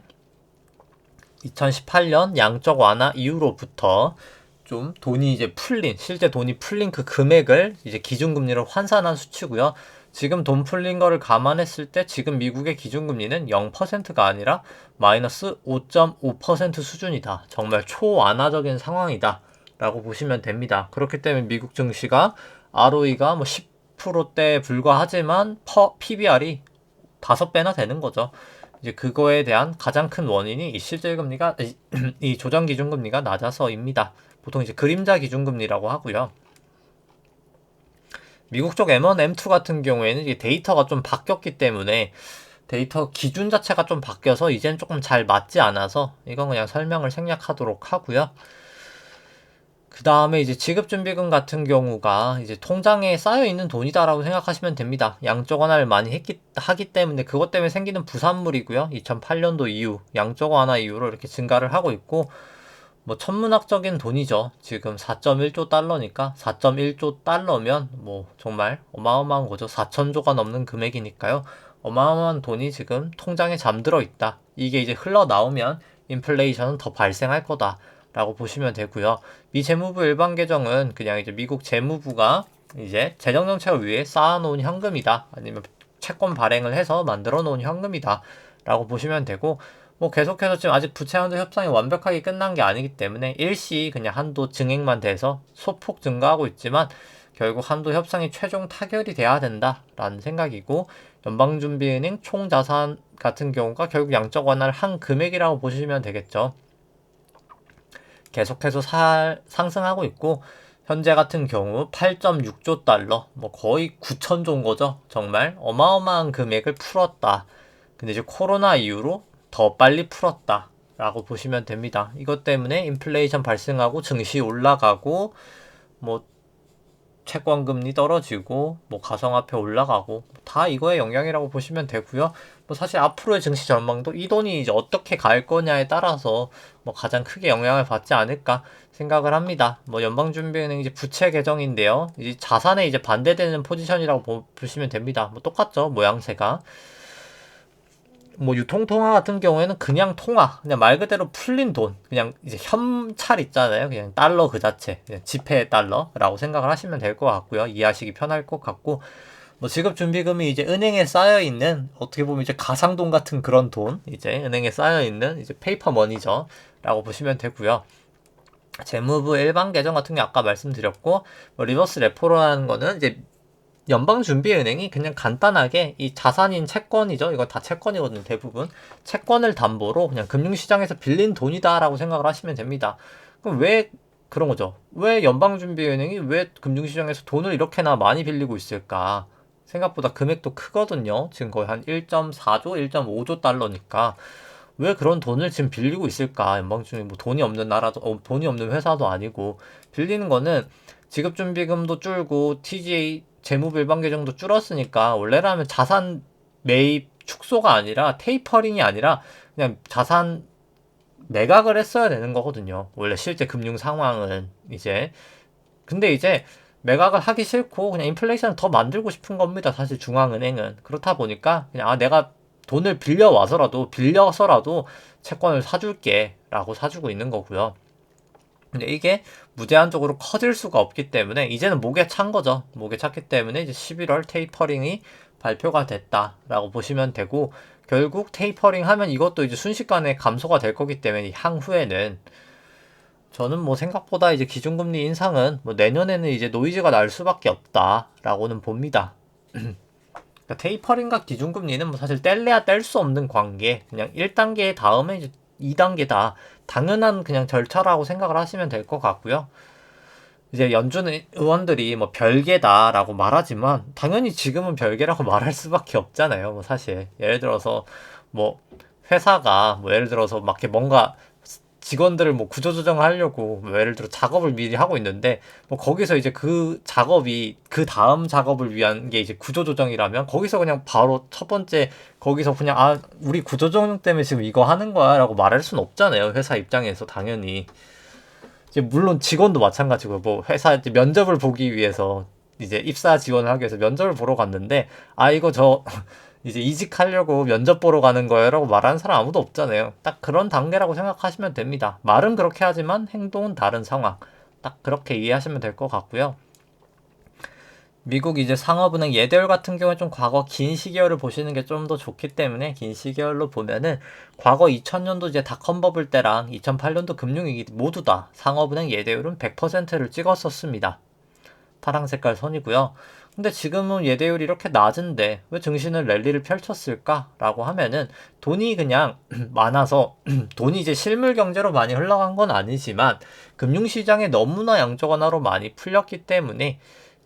2018년 양적 완화 이후로부터 좀 돈이 이제 풀린 실제 돈이 풀린 그 금액을 이제 기준금리로 환산한 수치고요. 지금 돈 풀린 거를 감안했을 때 지금 미국의 기준금리는 0%가 아니라 마이너스 5.5% 수준이다. 정말 초완화적인 상황이다. 라고 보시면 됩니다. 그렇기 때문에 미국 증시가 ROE가 뭐 10%대에 불과하지만 PBR이 5배나 되는 거죠. 이제 그거에 대한 가장 큰 원인이 이 실질금리가 이 조정 기준금리가 낮아서입니다. 보통 이제 그림자 기준금리라고 하고요. 미국 쪽 M1, M2 같은 경우에는 이게 데이터가 좀 바뀌었기 때문에 데이터 기준 자체가 좀 바뀌어서 이젠 조금 잘 맞지 않아서 이건 그냥 설명을 생략하도록 하고요. 그 다음에 이제 지급준비금 같은 경우가 이제 통장에 쌓여있는 돈이다라고 생각하시면 됩니다. 양적 완화를 많이 하기 때문에 그것 때문에 생기는 부산물이고요. 2008년도 이후 양적 완화 이후로 이렇게 증가를 하고 있고, 뭐 천문학적인 돈이죠. 지금 4.1조 달러니까 4.1조 달러면 뭐 정말 어마어마한 거죠. 4천조가 넘는 금액이니까요. 어마어마한 돈이 지금 통장에 잠들어 있다. 이게 이제 흘러나오면 인플레이션은 더 발생할 거다 라고 보시면 되고요. 미 재무부 일반 계정은 그냥 이제 미국 재무부가 이제 재정 정책을 위해 쌓아놓은 현금이다. 아니면 채권 발행을 해서 만들어 놓은 현금이다 라고 보시면 되고, 뭐 계속해서 지금 아직 부채 한도 협상이 완벽하게 끝난 게 아니기 때문에 일시 그냥 한도 증액만 돼서 소폭 증가하고 있지만 결국 한도 협상이 최종 타결이 돼야 된다라는 생각이고, 연방준비은행 총자산 같은 경우가 결국 양적 완화를 한 금액이라고 보시면 되겠죠. 계속해서 상승하고 있고, 현재 같은 경우 8.6조 달러, 뭐 거의 9천조인 거죠. 정말 어마어마한 금액을 풀었다. 근데 이제 코로나 이후로 더 빨리 풀었다 라고 보시면 됩니다. 이것 때문에 인플레이션 발생하고 증시 올라가고, 뭐 채권금리 떨어지고, 뭐 가상화폐 올라가고, 다 이거의 영향이라고 보시면 되고요. 뭐 사실 앞으로의 증시 전망도 이 돈이 이제 어떻게 갈 거냐에 따라서 뭐 가장 크게 영향을 받지 않을까 생각을 합니다. 뭐 연방준비은행 이제 부채 계정인데요. 이제 자산에 이제 반대되는 포지션이라고 보시면 됩니다. 뭐 똑같죠, 모양새가. 뭐 유통통화 같은 경우에는 그냥 통화, 그냥 말 그대로 풀린 돈, 그냥 이제 현찰 있잖아요. 그냥 달러 그 자체, 그냥 지폐 달러라고 생각을 하시면 될 것 같고요. 이해하시기 편할 것 같고, 뭐 지급준비금이 이제 은행에 쌓여 있는, 어떻게 보면 이제 가상돈 같은 그런 돈, 이제 은행에 쌓여 있는 이제 페이퍼 머니죠라고 보시면 되고요. 재무부 일반 계정 같은 게 아까 말씀드렸고, 뭐 리버스 레포라는 거는 이제 연방준비은행이 그냥 간단하게 이 자산인 채권이죠. 이건 다 채권이거든요. 대부분 채권을 담보로 그냥 금융시장에서 빌린 돈이다라고 생각을 하시면 됩니다. 그럼 왜 그런 거죠? 왜 연방준비은행이 왜 금융시장에서 돈을 이렇게나 많이 빌리고 있을까? 생각보다 금액도 크거든요. 지금 거의 한 1.4조, 1.5조 달러니까 왜 그런 돈을 지금 빌리고 있을까? 연방준비 뭐 돈이 없는 나라도 돈이 없는 회사도 아니고, 빌리는 거는 지급준비금도 줄고 TGA 재무부 일반 계정도 줄었으니까 원래라면 자산 매입 축소가 아니라 테이퍼링이 아니라 그냥 자산 매각을 했어야 되는 거거든요. 원래 실제 금융 상황은 이제. 근데 이제 매각을 하기 싫고 그냥 인플레이션을 더 만들고 싶은 겁니다. 사실 중앙은행은. 그렇다 보니까 그냥 내가 돈을 빌려서라도 채권을 사줄게 라고 사주고 있는 거고요. 근데 이게 무제한적으로 커질 수가 없기 때문에 이제는 목에 찬 거죠. 목에 찼기 때문에 이제 11월 테이퍼링이 발표가 됐다라고 보시면 되고, 결국 테이퍼링 하면 이것도 이제 순식간에 감소가 될 거기 때문에 향후에는 저는 뭐 생각보다 이제 기준금리 인상은 뭐 내년에는 이제 노이즈가 날 수밖에 없다라고는 봅니다. 그러니까 테이퍼링과 기준금리는 뭐 사실 뗄래야 뗄 수 없는 관계, 그냥 1단계 다음에 이제 2단계다. 당연한 그냥 절차라고 생각을 하시면 될 것 같고요. 이제 연준 의원들이 뭐 별개다라고 말하지만 당연히 지금은 별개라고 말할 수밖에 없잖아요. 뭐 사실 예를 들어서 뭐 회사가 뭐 예를 들어서 막 이렇게 뭔가 직원들을 뭐 구조조정하려고 뭐 예를 들어 작업을 미리 하고 있는데, 뭐 거기서 이제 그 작업이 그 다음 작업을 위한 게 이제 구조조정이라면 거기서 그냥 바로 첫 번째 거기서 그냥 우리 구조조정 때문에 지금 이거 하는 거야 라고 말할 수는 없잖아요. 회사 입장에서 당연히. 이제 물론 직원도 마찬가지고, 뭐 회사 이제 면접을 보기 위해서 이제 입사 지원을 하기 위해서 면접을 보러 갔는데 이거 저 이제 이직하려고 면접 보러 가는 거예요라고 말하는 사람 아무도 없잖아요. 딱 그런 단계라고 생각하시면 됩니다. 말은 그렇게 하지만 행동은 다른 상황. 딱 그렇게 이해하시면 될 것 같고요. 미국 이제 상업은행 예대율 같은 경우에 좀 과거 긴 시계열을 보시는 게 좀 더 좋기 때문에, 긴 시계열로 보면은 과거 2000년도 이제 닷컴 버블 때랑 2008년도 금융위기 모두 다 상업은행 예대율은 100%를 찍었었습니다. 파랑 색깔 선이고요. 근데 지금은 예대율이 이렇게 낮은데 왜 증시는 랠리를 펼쳤을까라고 하면은 돈이 그냥 많아서 돈이 이제 실물 경제로 많이 흘러간 건 아니지만 금융시장에 너무나 양적 완화로 많이 풀렸기 때문에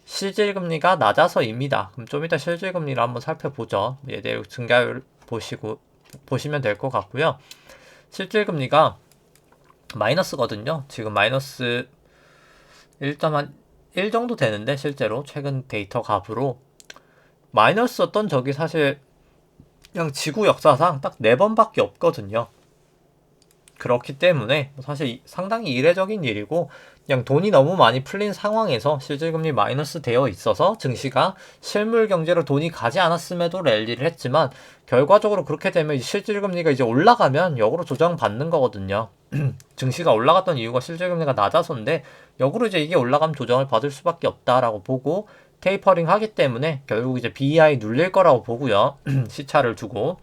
실질금리가 낮아서입니다. 그럼 좀 이따 실질금리를 한번 살펴보죠. 예대율 증가율 보시면 될 것 같고요. 실질금리가 마이너스거든요. 지금 마이너스 1.1 정도 되는데 실제로 최근 데이터 값으로 마이너스였던 적이 사실 그냥 지구 역사상 딱 4번밖에 없거든요. 그렇기 때문에 사실 상당히 이례적인 일이고 그냥 돈이 너무 많이 풀린 상황에서 실질금리 마이너스 되어 있어서 증시가 실물 경제로 돈이 가지 않았음에도 랠리를 했지만 결과적으로 그렇게 되면 실질금리가 이제 올라가면 역으로 조정받는 거거든요. 증시가 올라갔던 이유가 실질금리가 낮아서인데 역으로 이제 이게 올라가면 조정을 받을 수밖에 없다라고 보고 테이퍼링 하기 때문에 결국 이제 BI 눌릴 거라고 보고요. 시차를 두고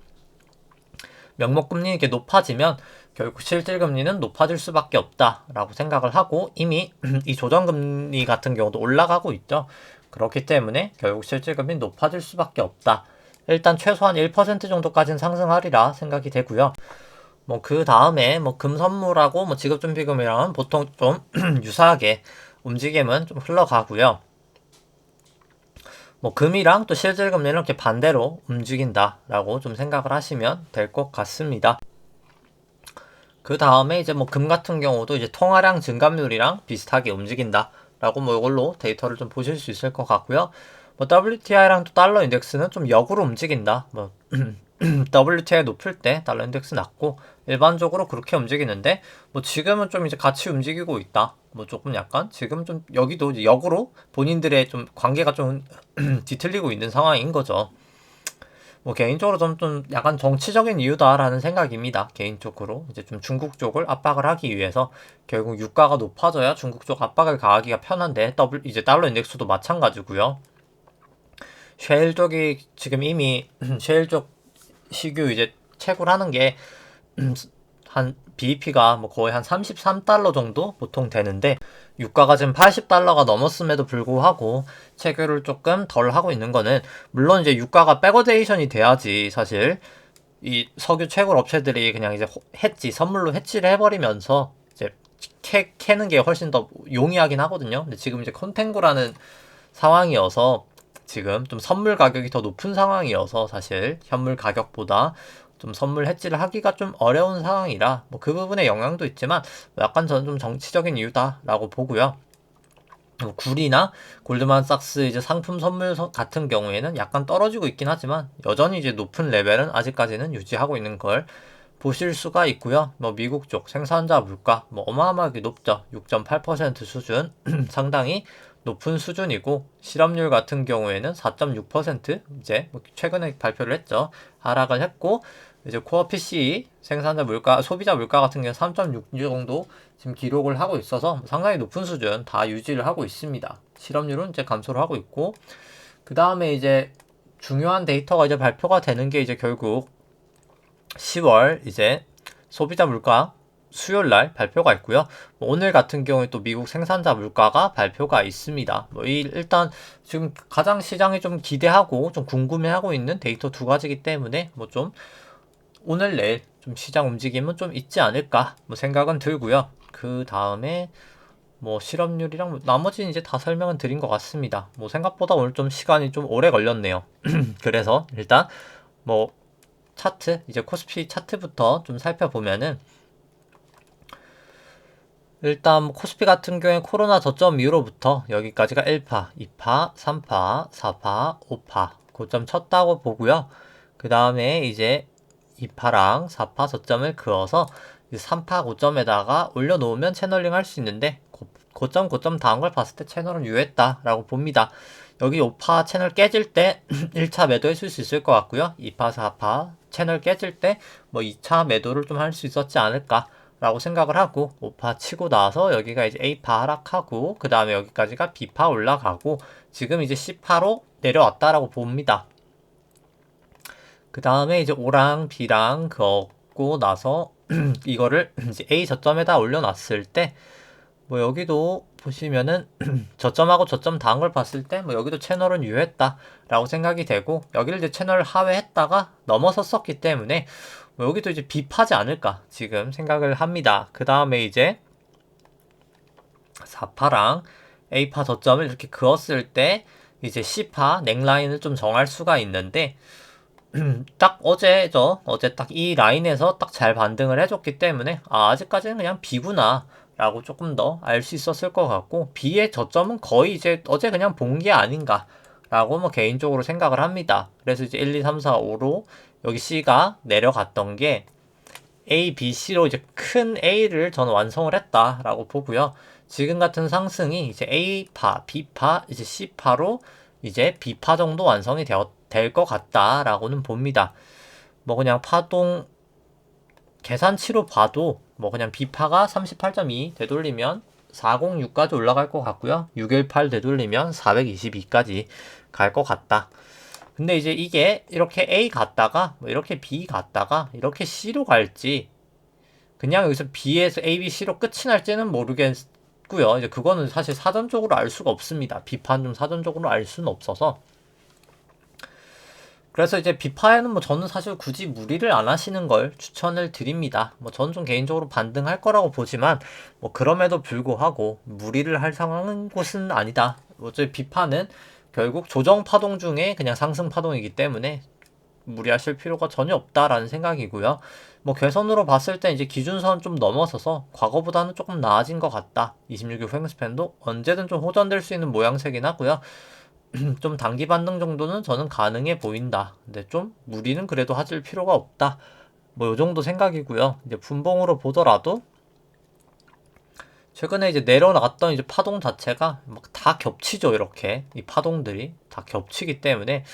명목금리 이렇게 높아지면 결국 실질금리는 높아질 수밖에 없다라고 생각을 하고 이미 이 조정금리 같은 경우도 올라가고 있죠. 그렇기 때문에 결국 실질금리는 높아질 수밖에 없다. 일단 최소한 1% 정도까지는 상승하리라 생각이 되고요. 뭐 그 다음에 뭐 금선물하고 뭐 지급준비금이랑은 보통 좀 유사하게 움직임은 좀 흘러가고요. 뭐 금이랑 또 실질금리는 이렇게 반대로 움직인다라고 좀 생각을 하시면 될 것 같습니다. 그 다음에 이제 뭐 금 같은 경우도 이제 통화량 증감률이랑 비슷하게 움직인다라고 뭐 이걸로 데이터를 좀 보실 수 있을 것 같고요. 뭐 WTI랑 또 달러 인덱스는 좀 역으로 움직인다. 뭐 WTI 높을 때 달러 인덱스 낮고 일반적으로 그렇게 움직이는데 뭐 지금은 좀 이제 같이 움직이고 있다. 뭐 조금 약간 지금 좀 여기도 이제 역으로 본인들의 좀 관계가 좀 뒤틀리고 있는 상황인 거죠. 뭐 개인적으로 좀 약간 정치적인 이유다라는 생각입니다. 개인적으로 이제 좀 중국 쪽을 압박을 하기 위해서 결국 유가가 높아져야 중국 쪽 압박을 가하기가 편한데 이제 달러 인덱스도 마찬가지고요. 셰일 쪽이 지금 이미 셰일 쪽 시규 이제 채굴하는 게 한 BEP가 뭐 거의 한 33달러 정도 보통 되는데 유가가 지금 80달러가 넘었음에도 불구하고 체결을 조금 덜 하고 있는 거는 물론 이제 유가가 백워데이션이 돼야지 사실 이 석유 채굴 업체들이 그냥 이제 선물로 해치를 해버리면서 이제 캐는 게 훨씬 더 용이하긴 하거든요. 근데 지금 이제 컨탱고라는 상황이어서 지금 좀 선물 가격이 더 높은 상황이어서 사실 현물 가격보다 좀 선물 해지를 하기가 좀 어려운 상황이라 뭐 그 부분에 영향도 있지만 약간 저는 좀 정치적인 이유다라고 보고요. 굴이나 골드만삭스 이제 상품 선물 같은 경우에는 약간 떨어지고 있긴 하지만 여전히 이제 높은 레벨은 아직까지는 유지하고 있는 걸 보실 수가 있고요. 뭐 미국 쪽 생산자 물가 뭐 어마어마하게 높죠. 6.8% 수준 상당히 높은 수준이고 실업률 같은 경우에는 4.6% 이제 뭐 최근에 발표를 했죠. 하락을 했고 이제 코어 PCE 생산자 물가 소비자 물가 같은 경우 3.6 정도 지금 기록을 하고 있어서 상당히 높은 수준 다 유지를 하고 있습니다. 실업률은 이제 감소를 하고 있고 그 다음에 이제 중요한 데이터가 이제 발표가 되는 게 이제 결국 10월 이제 소비자 물가 수요일 날 발표가 있고요. 뭐 오늘 같은 경우에 또 미국 생산자 물가가 발표가 있습니다. 일단 지금 가장 시장이 좀 기대하고 좀 궁금해하고 있는 데이터 두 가지이기 때문에 뭐 좀 오늘 내일 좀 시장 움직임은 좀 있지 않을까 뭐 생각은 들고요. 그 다음에 뭐 실업률이랑 나머지는 이제 다 설명은 드린 것 같습니다. 뭐 생각보다 오늘 좀 시간이 좀 오래 걸렸네요. 그래서 일단 뭐 차트 이제 코스피 차트부터 좀 살펴보면은 일단 코스피 같은 경우에 코로나 저점 이후로부터 여기까지가 1파, 2파, 3파, 4파, 5파 고점 쳤다고 보고요. 그 다음에 이제 2파랑 4파 저점을 그어서 3파 고점에다가 올려놓으면 채널링 할 수 있는데 고점 다운 걸 봤을 때 채널은 유효했다라고 봅니다. 여기 5파 채널 깨질 때 1차 매도했을 수 있을 것 같고요. 2파, 4파 채널 깨질 때 뭐 2차 매도를 좀 할 수 있었지 않을까 라고 생각을 하고 5파 치고 나서 여기가 이제 A파 하락하고 그 다음에 여기까지가 B파 올라가고 지금 이제 C파로 내려왔다라고 봅니다. 그 다음에 이제 O랑 B랑 그었고 나서 이거를 이제 A 저점에다 올려놨을 때 뭐 여기도 보시면은 저점하고 저점 다한 걸 봤을 때 뭐 여기도 채널은 유효했다 라고 생각이 되고 여기를 이제 채널 하회했다가 넘어섰었기 때문에 뭐 여기도 이제 B파지 않을까 지금 생각을 합니다. 그 다음에 이제 4파랑 A파 저점을 이렇게 그었을 때 이제 C파 넥라인을 좀 정할 수가 있는데 딱 어제 딱 이 라인에서 딱 잘 반등을 해줬기 때문에 아직까지는 그냥 B구나 라고 조금 더 알 수 있었을 것 같고, B의 저점은 거의 이제 어제 그냥 본 게 아닌가 라고 뭐 개인적으로 생각을 합니다. 그래서 이제 1, 2, 3, 4, 5로 여기 C가 내려갔던 게 A, B, C로 이제 큰 A를 저는 완성을 했다라고 보고요. 지금 같은 상승이 이제 A파, B파, 이제 C파로 이제 B파 정도 완성이 될 것 같다라고는 봅니다. 뭐 그냥 파동 계산치로 봐도 뭐 그냥 B파가 38.2 되돌리면 406까지 올라갈 것 같고요. 618 되돌리면 422까지 갈 것 같다. 근데 이제 이게 이렇게 A 갔다가 뭐 이렇게 B 갔다가 이렇게 C로 갈지 그냥 여기서 B에서 A, B, C로 끝이 날지는 모르겠고요. 이제 그거는 사실 사전적으로 알 수가 없습니다. B파는 좀 사전적으로 알 수는 없어서. 그래서 이제 B파에는 뭐 저는 사실 굳이 무리를 안 하시는 걸 추천을 드립니다. 뭐 저는 좀 개인적으로 반등할 거라고 보지만 뭐 그럼에도 불구하고 무리를 할 상황은 곳은 아니다. 어차피 B파는 결국 조정 파동 중에 그냥 상승 파동이기 때문에 무리하실 필요가 전혀 없다라는 생각이고요. 뭐 개선으로 봤을 때 이제 기준선 좀 넘어서서 과거보다는 조금 나아진 것 같다. 26일 횡스팬도 언제든 좀 호전될 수 있는 모양새긴 하고요. 좀 단기 반등 정도는 저는 가능해 보인다. 근데 좀 무리는 그래도 하실 필요가 없다. 뭐 요 정도 생각이고요. 이제 분봉으로 보더라도 최근에 이제 내려놨던 이제 파동 자체가 막 다 겹치죠. 이렇게 이 파동들이 다 겹치기 때문에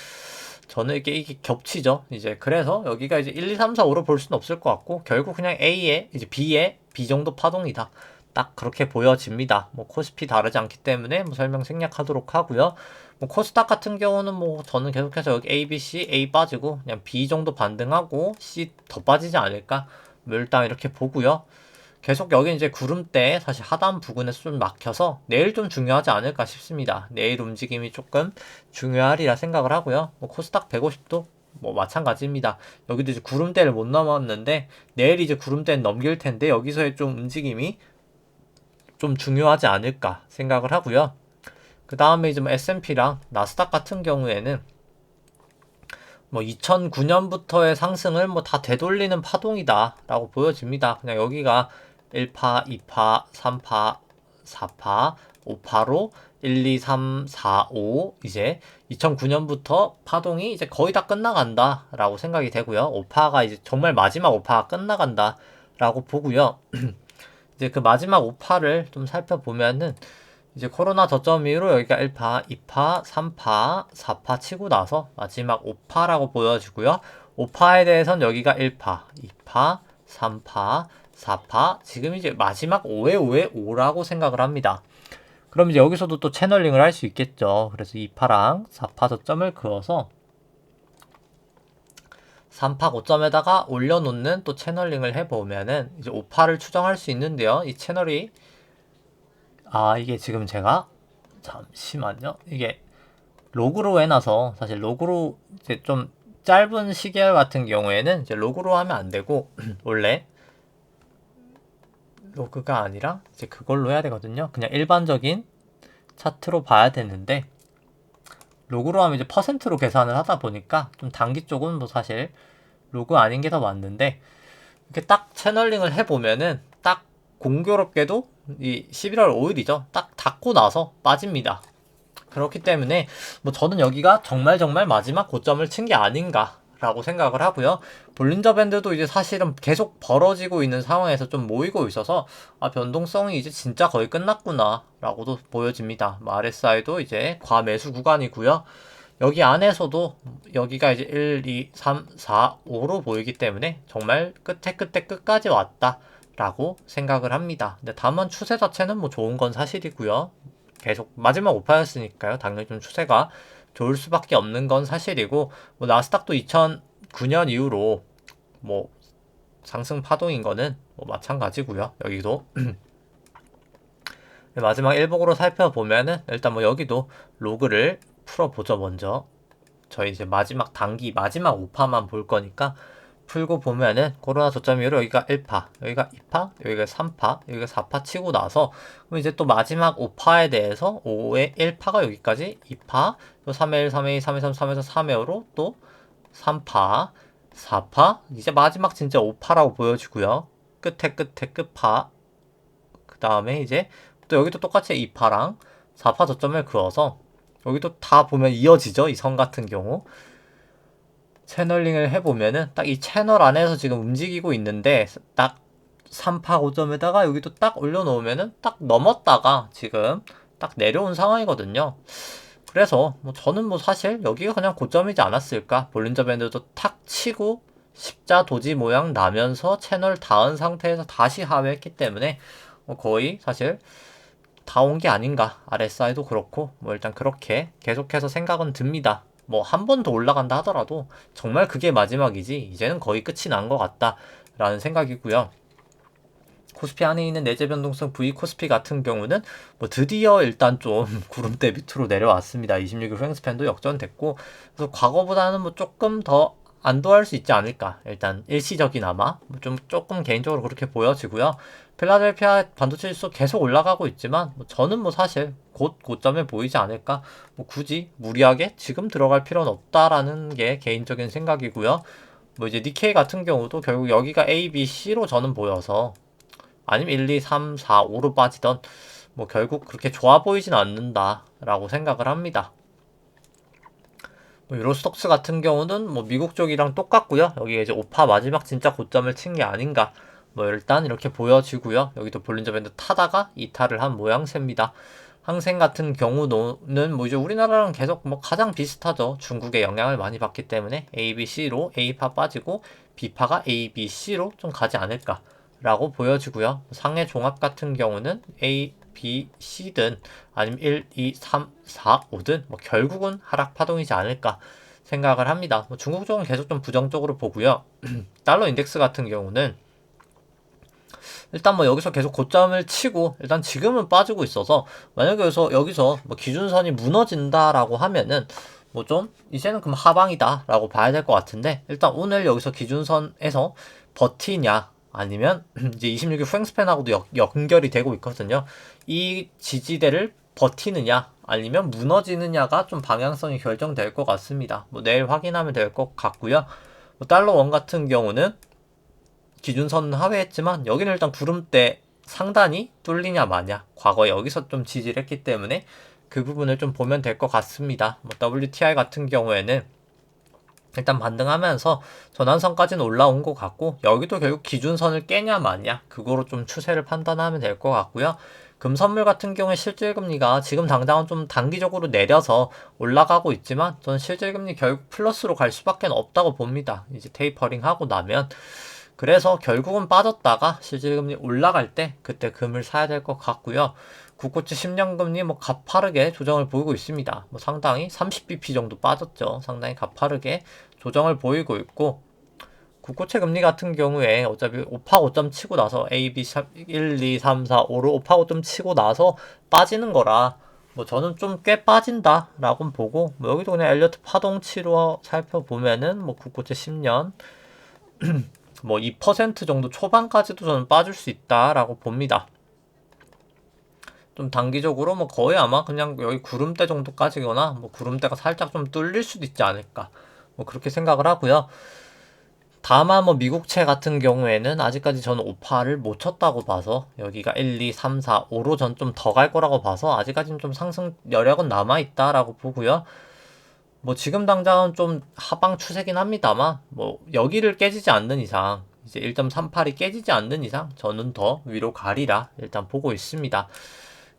저는 이게 겹치죠. 이제 그래서 여기가 이제 1, 2, 3, 4, 5로 볼 수는 없을 것 같고 결국 그냥 A에 이제 B에 B 정도 파동이다. 딱 그렇게 보여집니다. 뭐 코스피 다르지 않기 때문에 뭐 설명 생략하도록 하고요. 뭐 코스닥 같은 경우는 뭐 저는 계속해서 여기 A, B, C, A 빠지고 그냥 B 정도 반등하고 C 더 빠지지 않을까? 뭐 일단 이렇게 보고요. 계속 여기 이제 구름대 사실 하단 부근에서 좀 막혀서 내일 좀 중요하지 않을까 싶습니다. 내일 움직임이 조금 중요하리라 생각을 하고요. 뭐 코스닥 150도 뭐 마찬가지입니다. 여기도 이제 구름대를 못 넘었는데 내일 이제 구름대는 넘길 텐데 여기서의 좀 움직임이 좀 중요하지 않을까 생각을 하고요. 그 다음에 이제 뭐 S&P랑 나스닥 같은 경우에는 뭐 2009년부터의 상승을 뭐 다 되돌리는 파동이다 라고 보여집니다. 그냥 여기가 1파, 2파, 3파, 4파, 5파로 1, 2, 3, 4, 5 이제 2009년부터 파동이 이제 거의 다 끝나간다 라고 생각이 되고요. 5파가 이제 정말 마지막 5파가 끝나간다 라고 보고요. 이제 그 마지막 5파를 좀 살펴보면은 이제 코로나 저점 이후로 여기가 1파, 2파, 3파, 4파 치고 나서 마지막 5파라고 보여지고요. 5파에 대해서는 여기가 1파, 2파, 3파, 4파, 지금 이제 마지막 5에 5에 5라고 생각을 합니다. 그럼 이제 여기서도 또 채널링을 할 수 있겠죠. 그래서 2파랑 4파 저점을 그어서 3파 고점에다가 올려놓는 또 채널링을 해보면은 이제 5파를 추정할 수 있는데요. 이 채널이 이게 지금 제가 잠시만요. 이게 로그로 해놔서 사실 로그로 이제 좀 짧은 시계열 같은 경우에는 이제 로그로 하면 안 되고 원래 로그가 아니라 이제 그걸로 해야 되거든요. 그냥 일반적인 차트로 봐야 되는데 로그로 하면 이제 퍼센트로 계산을 하다 보니까 좀 단기 쪽은 뭐 사실 로그 아닌 게 더 맞는데 이렇게 딱 채널링을 해보면은 딱 공교롭게도 이 11월 5일이죠. 딱 닫고 나서 빠집니다. 그렇기 때문에 뭐 저는 여기가 정말 마지막 고점을 친 게 아닌가 라고 생각을 하고요. 볼린저 밴드도 이제 사실은 계속 벌어지고 있는 상황에서 좀 모이고 있어서 변동성이 이제 진짜 거의 끝났구나 라고도 보여집니다. RSI도 이제 과매수 구간이고요. 여기 안에서도 여기가 이제 1, 2, 3, 4, 5로 보이기 때문에 정말 끝에 끝까지 왔다 라고 생각을 합니다. 근데 다만 추세 자체는 뭐 좋은 건 사실이고요. 계속 마지막 오파였으니까요. 당연히 좀 추세가 좋을 수밖에 없는 건 사실이고 뭐 나스닥도 2009년 이후로 뭐 상승 파동인 거는 뭐 마찬가지고요. 여기도 마지막 일봉으로 살펴보면은 일단 뭐 여기도 로그를 풀어보죠. 먼저 저희 이제 마지막 단기 마지막 5파만 볼 거니까 풀고 보면은 코로나 저점 이후로 여기가 1파, 여기가 2파, 여기가 3파, 여기가 4파 치고 나서 그럼 이제 또 마지막 5파에 대해서 5의 1파가 여기까지 2파, 또 3회 1, 3회 2, 3회 3, 3에서 3회로 또 3파, 4파, 이제 마지막 진짜 5파라고 보여지고요. 끝에 끝파, 다음에 이제 또 여기도 똑같이 2파랑 4파 저점을 그어서 여기도 다 보면 이어지죠. 이 선 같은 경우 채널링을 해보면은 딱 이 채널 안에서 지금 움직이고 있는데 딱 3파 고점에다가 여기도 딱 올려놓으면은 딱 넘었다가 지금 딱 내려온 상황이거든요. 그래서 뭐 저는 뭐 사실 여기가 그냥 고점이지 않았을까. 볼린저 밴드도 탁 치고 십자 도지 모양 나면서 채널 닿은 상태에서 다시 하회했기 때문에 뭐 거의 사실 다 온 게 아닌가. RSI도 그렇고 뭐 일단 그렇게 계속해서 생각은 듭니다. 뭐 한 번 더 올라간다 하더라도 정말 그게 마지막이지 이제는 거의 끝이 난 것 같다 라는 생각이고요. 코스피 안에 있는 내재 변동성 V 코스피 같은 경우는 뭐 드디어 일단 좀 구름대 밑으로 내려왔습니다. 26일 횡스팬도 역전됐고 그래서 과거보다는 뭐 조금 더 안도할 수 있지 않을까. 일단 일시적이나마 좀 조금 개인적으로 그렇게 보여지고요. 필라델피아 반도체 지수 계속 올라가고 있지만 뭐 저는 뭐 사실 곧 고점에 보이지 않을까. 뭐 굳이 무리하게 지금 들어갈 필요는 없다라는 게 개인적인 생각이고요. 뭐 이제 니케이 같은 경우도 결국 여기가 A, B, C로 저는 보여서 아니면 1, 2, 3, 4, 5로 빠지던 뭐 결국 그렇게 좋아 보이진 않는다 라고 생각을 합니다. 뭐 유로스톡스 같은 경우는 뭐 미국 쪽이랑 똑같고요. 여기가 이제 5파 마지막 진짜 고점을 친 게 아닌가 뭐 일단 이렇게 보여지고요. 여기도 볼린저 밴드 타다가 이탈을 한 모양새입니다. 항생 같은 경우는 뭐 이제 우리나라랑 계속 뭐 가장 비슷하죠. 중국의 영향을 많이 받기 때문에 A, B, C로 A파 빠지고 B파가 A, B, C로 좀 가지 않을까 라고 보여지고요. 상해 종합 같은 경우는 A, B, C든 아니면 1, 2, 3, 4, 5든 뭐 결국은 하락 파동이지 않을까 생각을 합니다. 뭐 중국 쪽은 계속 좀 부정적으로 보고요. 달러 인덱스 같은 경우는 일단 뭐 여기서 계속 고점을 치고 일단 지금은 빠지고 있어서 만약에 여기서 뭐 기준선이 무너진다라고 하면은 뭐 좀 이제는 그럼 하방이다 라고 봐야 될 것 같은데 일단 오늘 여기서 기준선에서 버티냐 아니면 이제 26일 프랭스팬하고도 연결이 되고 있거든요. 이 지지대를 버티느냐 아니면 무너지느냐가 좀 방향성이 결정될 것 같습니다. 뭐 내일 확인하면 될 것 같고요. 뭐 달러 원 같은 경우는 기준선 하회했지만 여기는 일단 구름대 상단이 뚫리냐 마냐 과거에 여기서 좀 지지를 했기 때문에 그 부분을 좀 보면 될 것 같습니다. 뭐 WTI 같은 경우에는 일단 반등하면서 전환선까지는 올라온 것 같고 여기도 결국 기준선을 깨냐 마냐 그거로 좀 추세를 판단하면 될 것 같고요. 금선물 같은 경우에 실질금리가 지금 당장은 좀 단기적으로 내려서 올라가고 있지만 전 실질금리 결국 플러스로 갈 수밖에 없다고 봅니다. 이제 테이퍼링 하고 나면 그래서 결국은 빠졌다가 실질금리 올라갈 때 그때 금을 사야 될 것 같고요. 국고채 10년 금리 뭐 가파르게 조정을 보이고 있습니다. 뭐 상당히 30bp 정도 빠졌죠. 상당히 가파르게 조정을 보이고 있고 국고채 금리 같은 경우에 어차피 5파 고점 치고 나서 A, B 1, 2, 3, 4, 5로 5파 고점 치고 나서 빠지는 거라 뭐 저는 좀 꽤 빠진다 라고 보고 뭐 여기도 그냥 엘리어트 파동치로 살펴보면은 뭐 국고채 10년 뭐 2% 정도 초반까지도 저는 빠질 수 있다라고 봅니다. 좀 단기적으로 뭐 거의 아마 그냥 여기 구름대 정도까지거나 뭐 구름대가 살짝 좀 뚫릴 수도 있지 않을까 뭐 그렇게 생각을 하고요. 다만 뭐 미국채 같은 경우에는 아직까지 저는 5파를 못 쳤다고 봐서 여기가 1, 2, 3, 4, 5로 전 좀 더 갈 거라고 봐서 아직까지는 좀 상승 여력은 남아있다라고 보고요. 뭐 지금 당장은 좀 하방 추세긴 합니다만 뭐 여기를 깨지지 않는 이상 이제 1.38이 깨지지 않는 이상 저는 더 위로 가리라 일단 보고 있습니다.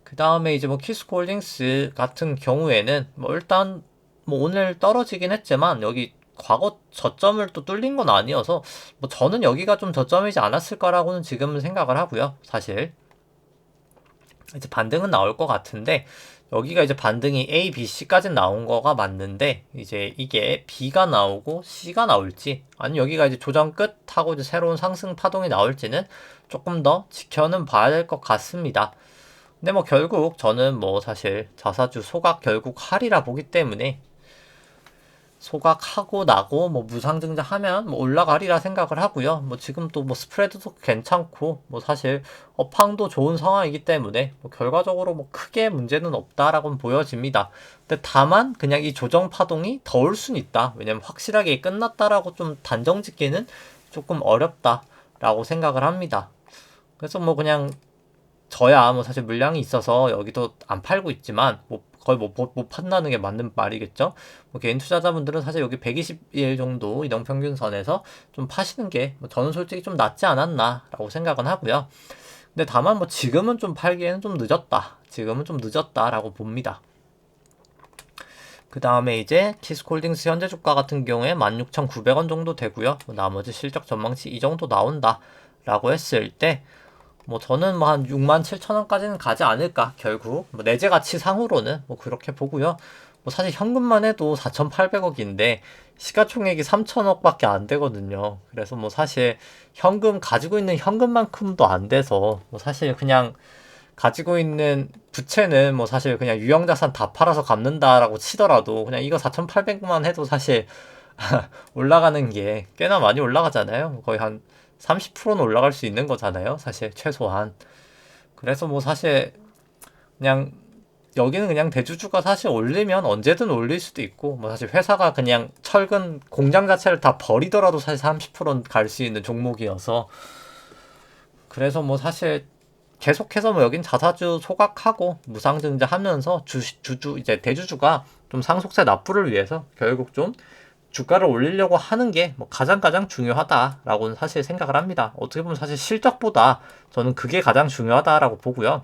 그 다음에 이제 뭐 키스코홀딩스 같은 경우에는 뭐 일단 뭐 오늘 떨어지긴 했지만 여기 과거 저점을 또 뚫린 건 아니어서 뭐 저는 여기가 좀 저점이지 않았을 거라고는 지금은 생각을 하고요. 사실 이제 반등은 나올 것 같은데 여기가 이제 반등이 A, B, C까지 나온 거가 맞는데 이제 이게 B가 나오고 C가 나올지 아니면 여기가 이제 조정 끝 하고 이제 새로운 상승 파동이 나올지는 조금 더 지켜는 봐야 될 것 같습니다. 근데 뭐 결국 저는 뭐 사실 자사주 소각 결국 하리라 보기 때문에 소각하고 나고 뭐 무상증자 하면 뭐 올라가리라 생각을 하고요. 뭐 지금 또 뭐 스프레드도 괜찮고 뭐 사실 업황도 좋은 상황이기 때문에 뭐 결과적으로 뭐 크게 문제는 없다라고는 보여집니다. 근데 다만 그냥 이 조정 파동이 더 올 수는 있다. 왜냐면 확실하게 끝났다라고 좀 단정 짓기는 조금 어렵다라고 생각을 합니다. 그래서 뭐 그냥 저야 뭐 사실 물량이 있어서 여기도 안 팔고 있지만 뭐 거의 못 판다는 게 맞는 말이겠죠. 뭐 개인 투자자분들은 사실 여기 120일 정도 이동평균선에서 좀 파시는 게 뭐 저는 솔직히 좀 낫지 않았나라고 생각은 하고요. 근데 다만 뭐 지금은 좀 팔기에는 좀 늦었다. 지금은 좀 늦었다라고 봅니다. 그 다음에 이제 키스콜딩스 현재 주가 같은 경우에 16,900원 정도 되고요. 뭐 나머지 실적 전망치 이 정도 나온다 라고 했을 때 뭐 저는 뭐 한 67,000원까지는 가지 않을까 결국 뭐 내재 가치 상으로는 뭐 그렇게 보고요. 뭐 사실 현금만 해도 4,800억인데 시가총액이 3,000억밖에 안 되거든요. 그래서 뭐 사실 현금 가지고 있는 현금만큼도 안 돼서 뭐 사실 그냥 가지고 있는 부채는 뭐 사실 그냥 유형자산 다 팔아서 갚는다라고 치더라도 그냥 이거 4,800만 해도 사실 올라가는 게 꽤나 많이 올라가잖아요. 거의 한 30%는 올라갈 수 있는 거잖아요. 사실 최소한. 그래서 뭐 사실 그냥 여기는 그냥 대주주가 사실 올리면 언제든 올릴 수도 있고 뭐 사실 회사가 그냥 철근 공장 자체를 다 버리더라도 사실 30%는 갈 수 있는 종목이어서 그래서 뭐 사실 계속해서 뭐 여긴 자사주 소각하고 무상증자 하면서 주주 이제 대주주가 좀 상속세 납부를 위해서 결국 좀 주가를 올리려고 하는 게 뭐 가장 중요하다라고는 사실 생각을 합니다. 어떻게 보면 사실 실적보다 저는 그게 가장 중요하다라고 보고요.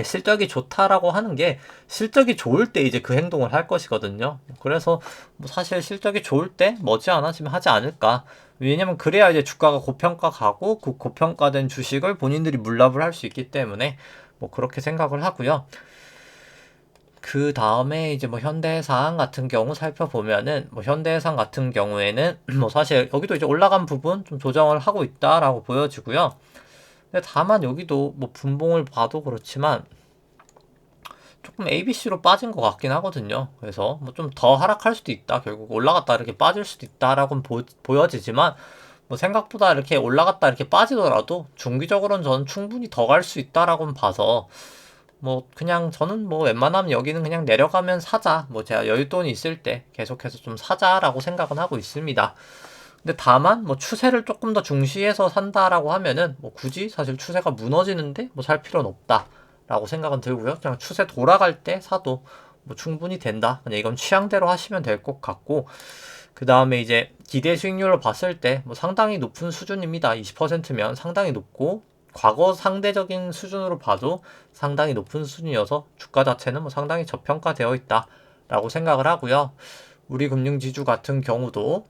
실적이 좋다라고 하는 게 실적이 좋을 때 이제 그 행동을 할 것이거든요. 그래서 뭐 사실 실적이 좋을 때 머지않아 지금 하지 않을까. 왜냐면 그래야 이제 주가가 고평가 가고 그 고평가된 주식을 본인들이 물납을 할 수 있기 때문에 뭐 그렇게 생각을 하고요. 그 다음에 이제 뭐 현대해상 같은 경우 살펴보면은 뭐 현대해상 같은 경우에는 뭐 사실 여기도 이제 올라간 부분 좀 조정을 하고 있다라고 보여지고요. 근데 다만 여기도 뭐 분봉을 봐도 그렇지만 조금 ABC로 빠진 것 같긴 하거든요. 그래서 뭐 좀 더 하락할 수도 있다. 결국 올라갔다 이렇게 빠질 수도 있다라고 보여지지만 뭐 생각보다 이렇게 올라갔다 이렇게 빠지더라도 중기적으로는 저는 충분히 더 갈 수 있다라고 봐서 뭐 그냥 저는 뭐 웬만하면 여기는 그냥 내려가면 사자. 뭐 제가 여윳돈이 있을 때 계속해서 좀 사자라고 생각은 하고 있습니다. 근데 다만 뭐 추세를 조금 더 중시해서 산다라고 하면은 뭐 굳이 사실 추세가 무너지는데 뭐 살 필요는 없다라고 생각은 들고요. 그냥 추세 돌아갈 때 사도 뭐 충분히 된다. 그냥 이건 취향대로 하시면 될 것 같고 그 다음에 이제 기대 수익률로 봤을 때 뭐 상당히 높은 수준입니다. 20%면 상당히 높고 과거 상대적인 수준으로 봐도 상당히 높은 수준이어서 주가 자체는 뭐 상당히 저평가되어 있다라고 생각을 하고요. 우리 금융지주 같은 경우도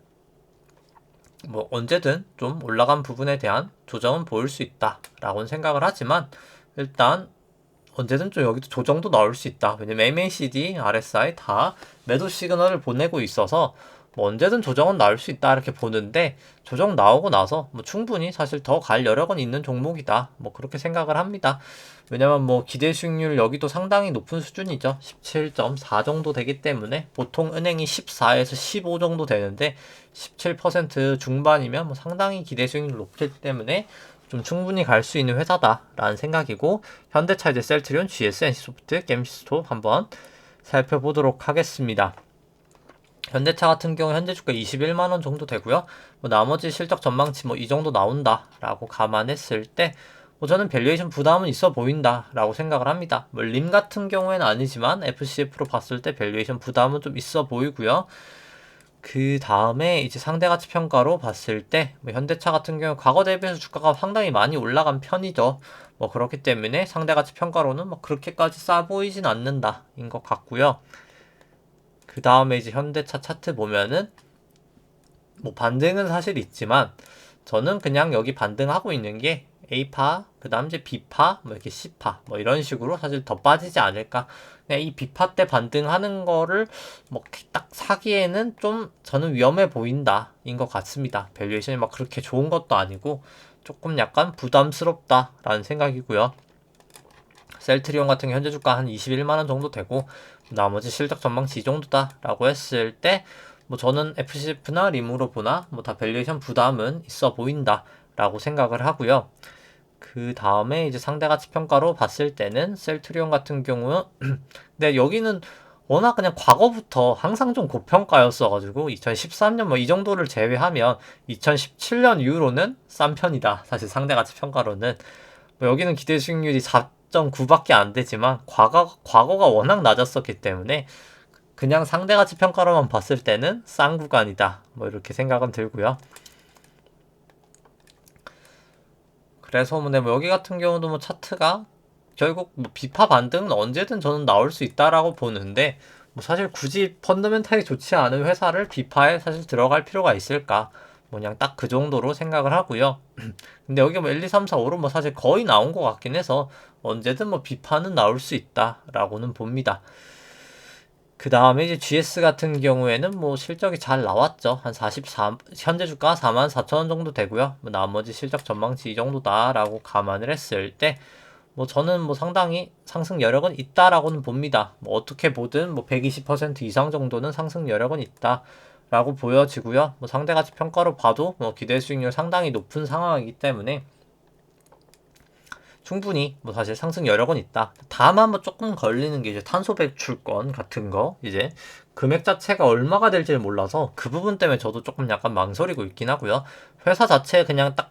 뭐 언제든 좀 올라간 부분에 대한 조정은 보일 수 있다라고는 생각을 하지만 일단 언제든 좀 여기도 조정도 나올 수 있다. 왜냐면 MACD, RSI 다 매도 시그널을 보내고 있어서 뭐 언제든 조정은 나올 수 있다 이렇게 보는데 조정 나오고 나서 뭐 충분히 사실 더 갈 여력은 있는 종목이다. 뭐 그렇게 생각을 합니다. 왜냐면 뭐 기대 수익률 여기도 상당히 높은 수준이죠. 17.4 정도 되기 때문에 보통 은행이 14에서 15 정도 되는데 17% 중반이면 뭐 상당히 기대 수익률 높기 때문에 좀 충분히 갈 수 있는 회사다라는 생각이고 현대차 이제 셀트리온, GS, NC소프트, 게임시스톱 한번 살펴보도록 하겠습니다. 현대차 같은 경우 현재 주가 21만원 정도 되고요. 뭐 나머지 실적 전망치 뭐 이 정도 나온다라고 감안했을 때 뭐 저는 밸류에이션 부담은 있어 보인다라고 생각을 합니다. 뭐 림 같은 경우에는 아니지만 FCF로 봤을 때 밸류에이션 부담은 좀 있어 보이고요. 그 다음에 이제 상대가치 평가로 봤을 때 뭐 현대차 같은 경우 과거 대비해서 주가가 상당히 많이 올라간 편이죠. 뭐 그렇기 때문에 상대가치 평가로는 뭐 그렇게까지 싸 보이진 않는다인 것 같고요. 그 다음에 이제 현대차 차트 보면은 뭐 반등은 사실 있지만 저는 그냥 여기 반등하고 있는 게 A파, 그 다음 이제 B파, 뭐 이렇게 C파, 뭐 이런 식으로 사실 더 빠지지 않을까. 그냥 이 B파 때 반등하는 거를 뭐 딱 사기에는 좀 저는 위험해 보인다인 것 같습니다. 밸류에이션이 막 그렇게 좋은 것도 아니고 조금 약간 부담스럽다라는 생각이고요. 셀트리온 같은 현재 주가 한 21만원 정도 되고 나머지 실적 전망치 이 정도다라고 했을 때 뭐 저는 FCF나 림으로 보나 뭐 다 밸류에이션 부담은 있어 보인다라고 생각을 하고요. 그 다음에 이제 상대가치 평가로 봤을 때는 셀트리온 같은 경우는 근데 여기는 워낙 그냥 과거부터 항상 좀 고평가였어가지고 2013년 뭐 이 정도를 제외하면 2017년 이후로는 싼 편이다. 사실 상대가치 평가로는 뭐 여기는 기대 수익률이 4.9밖에 안 되지만 과거가 워낙 낮았었기 때문에 그냥 상대가치 평가로만 봤을 때는 싼 구간이다. 뭐 이렇게 생각은 들고요. 그래서 뭐 여기 같은 경우도 뭐 차트가 결국 뭐 비파 반등은 언제든 저는 나올 수 있다라고 보는데 뭐 사실 굳이 펀더멘탈이 좋지 않은 회사를 비파에 사실 들어갈 필요가 있을까? 뭐 그냥 딱 그 정도로 생각을 하고요. 근데 여기 뭐 1, 2, 3, 4, 5로 뭐 사실 거의 나온 것 같긴 해서 언제든 뭐 비파는 나올 수 있다라고는 봅니다. 그 다음에 이제 GS 같은 경우에는 뭐 실적이 잘 나왔죠. 한 44, 현재 주가 44,000원 정도 되고요. 뭐 나머지 실적 전망치 이 정도다라고 감안을 했을 때, 뭐 저는 뭐 상당히 상승 여력은 있다라고는 봅니다. 뭐 어떻게 보든 뭐 120% 이상 정도는 상승 여력은 있다라고 보여지고요. 뭐 상대가치 평가로 봐도 뭐 기대 수익률 상당히 높은 상황이기 때문에 충분히 뭐 사실 상승 여력은 있다. 다만 뭐 조금 걸리는 게 이제 탄소 배출권 같은 거 이제 금액 자체가 얼마가 될지를 몰라서 그 부분 때문에 저도 조금 약간 망설이고 있긴 하고요. 회사 자체에 그냥 딱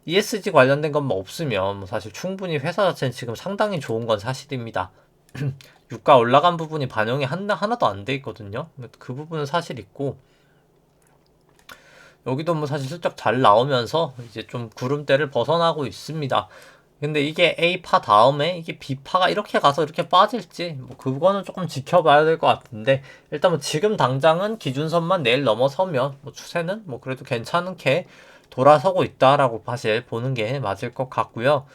ESG 관련된 것만 없으면 뭐 사실 충분히 회사 자체는 지금 상당히 좋은 건 사실입니다. 유가 올라간 부분이 반영이 하나도 안 돼 있거든요. 그 부분은 사실 있고 여기도 뭐 사실 슬쩍 잘 나오면서 이제 좀 구름대를 벗어나고 있습니다. 근데 이게 A파 다음에 이게 B파가 이렇게 가서 이렇게 빠질지 뭐 그거는 조금 지켜봐야 될 것 같은데 일단 뭐 지금 당장은 기준선만 내일 넘어서면 뭐 추세는 뭐 그래도 괜찮게 돌아서고 있다라고 사실 보는 게 맞을 것 같고요.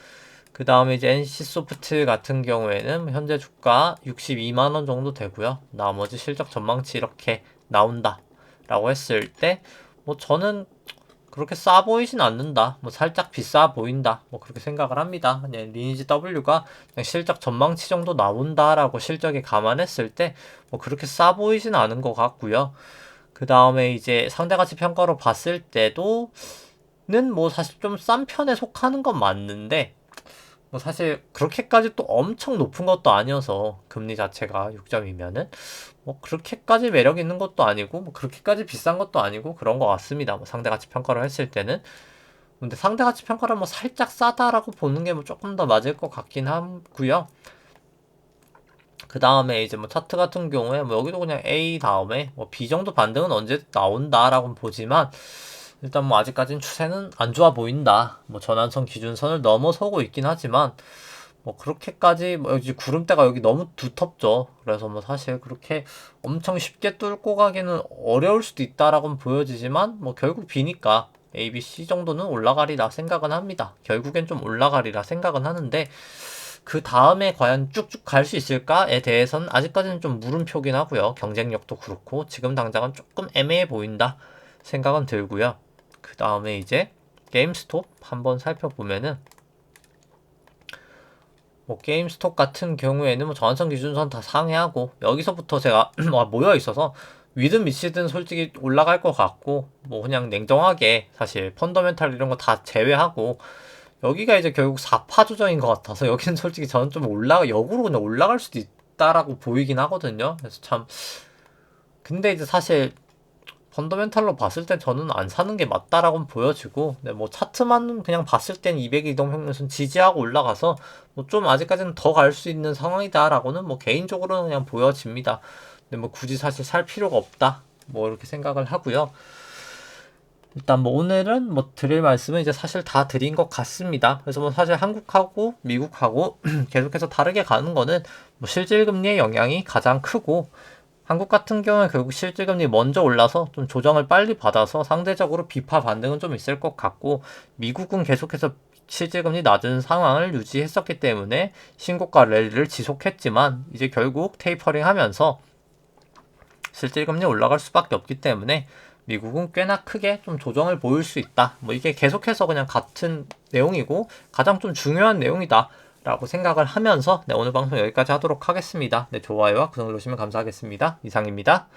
그 다음에 이제 NC소프트 같은 경우에는 현재 주가 62만원 정도 되고요. 나머지 실적 전망치 이렇게 나온다라고 했을 때 뭐 저는 그렇게 싸 보이진 않는다. 뭐 살짝 비싸 보인다. 뭐 그렇게 생각을 합니다. 그냥 리니지 W가 그냥 실적 전망치 정도 나온다라고 실적에 감안했을 때 뭐 그렇게 싸 보이진 않은 것 같고요. 그 다음에 이제 상대가치 평가로 봤을 때도는 뭐 사실 좀 싼 편에 속하는 건 맞는데 뭐 사실 그렇게까지 또 엄청 높은 것도 아니어서 금리 자체가 6점이면은 뭐 그렇게까지 매력 있는 것도 아니고 뭐 그렇게까지 비싼 것도 아니고 그런 것 같습니다. 뭐 상대가치 평가를 했을 때는 근데 상대가치 평가를 뭐 살짝 싸다라고 보는 게 뭐 조금 더 맞을 것 같긴 하고요. 그 다음에 이제 뭐 차트 같은 경우에 뭐 여기도 그냥 A 다음에 뭐 B 정도 반등은 언제 나온다라고 보지만 일단 뭐 아직까지는 추세는 안 좋아 보인다. 뭐 전환선 기준선을 넘어서고 있긴 하지만 뭐 그렇게까지 뭐 여기 구름대가 여기 너무 두텁죠. 그래서 뭐 사실 그렇게 엄청 쉽게 뚫고 가기는 어려울 수도 있다라고는 보여지지만 뭐 결국 B니까 A, B, C 정도는 올라가리라 생각은 합니다. 결국엔 좀 올라가리라 생각은 하는데 그 다음에 과연 쭉쭉 갈 수 있을까에 대해서는 아직까지는 좀 물음표긴 하고요. 경쟁력도 그렇고 지금 당장은 조금 애매해 보인다 생각은 들고요. 그 다음에 이제 게임스톱 한번 살펴보면은 뭐 게임스톱 같은 경우에는 뭐 전환선 기준선 다 상회하고 여기서부터 제가 모여 있어서 위든 밑이든 솔직히 올라갈 것 같고 뭐 그냥 냉정하게 사실 펀더멘탈 이런 거 다 제외하고 여기가 이제 결국 4파 조정인 것 같아서 여기는 솔직히 저는 좀 역으로 그냥 올라갈 수도 있다라고 보이긴 하거든요. 그래서 참 근데 이제 사실 펀더멘탈로 봤을 땐 저는 안 사는 게 맞다라고는 보여지고, 근데 뭐 차트만 그냥 봤을 땐 200 이동평균선 지지하고 올라가서 뭐 좀 아직까지는 더 갈 수 있는 상황이다라고는 뭐 개인적으로는 그냥 보여집니다. 근데 뭐 굳이 사실 살 필요가 없다. 뭐 이렇게 생각을 하고요. 일단 뭐 오늘은 뭐 드릴 말씀은 이제 사실 다 드린 것 같습니다. 그래서 뭐 사실 한국하고 미국하고 계속해서 다르게 가는 거는 뭐 실질금리의 영향이 가장 크고 한국 같은 경우는 결국 실질금리 먼저 올라서 좀 조정을 빨리 받아서 상대적으로 비파 반등은 좀 있을 것 같고 미국은 계속해서 실질금리 낮은 상황을 유지했었기 때문에 신고가 랠리를 지속했지만 이제 결국 테이퍼링 하면서 실질금리 올라갈 수밖에 없기 때문에 미국은 꽤나 크게 좀 조정을 보일 수 있다. 뭐 이게 계속해서 그냥 같은 내용이고 가장 좀 중요한 내용이다. 라고 생각을 하면서 오늘 방송 여기까지 하도록 하겠습니다. 좋아요와 구독 누르시면 감사하겠습니다. 이상입니다.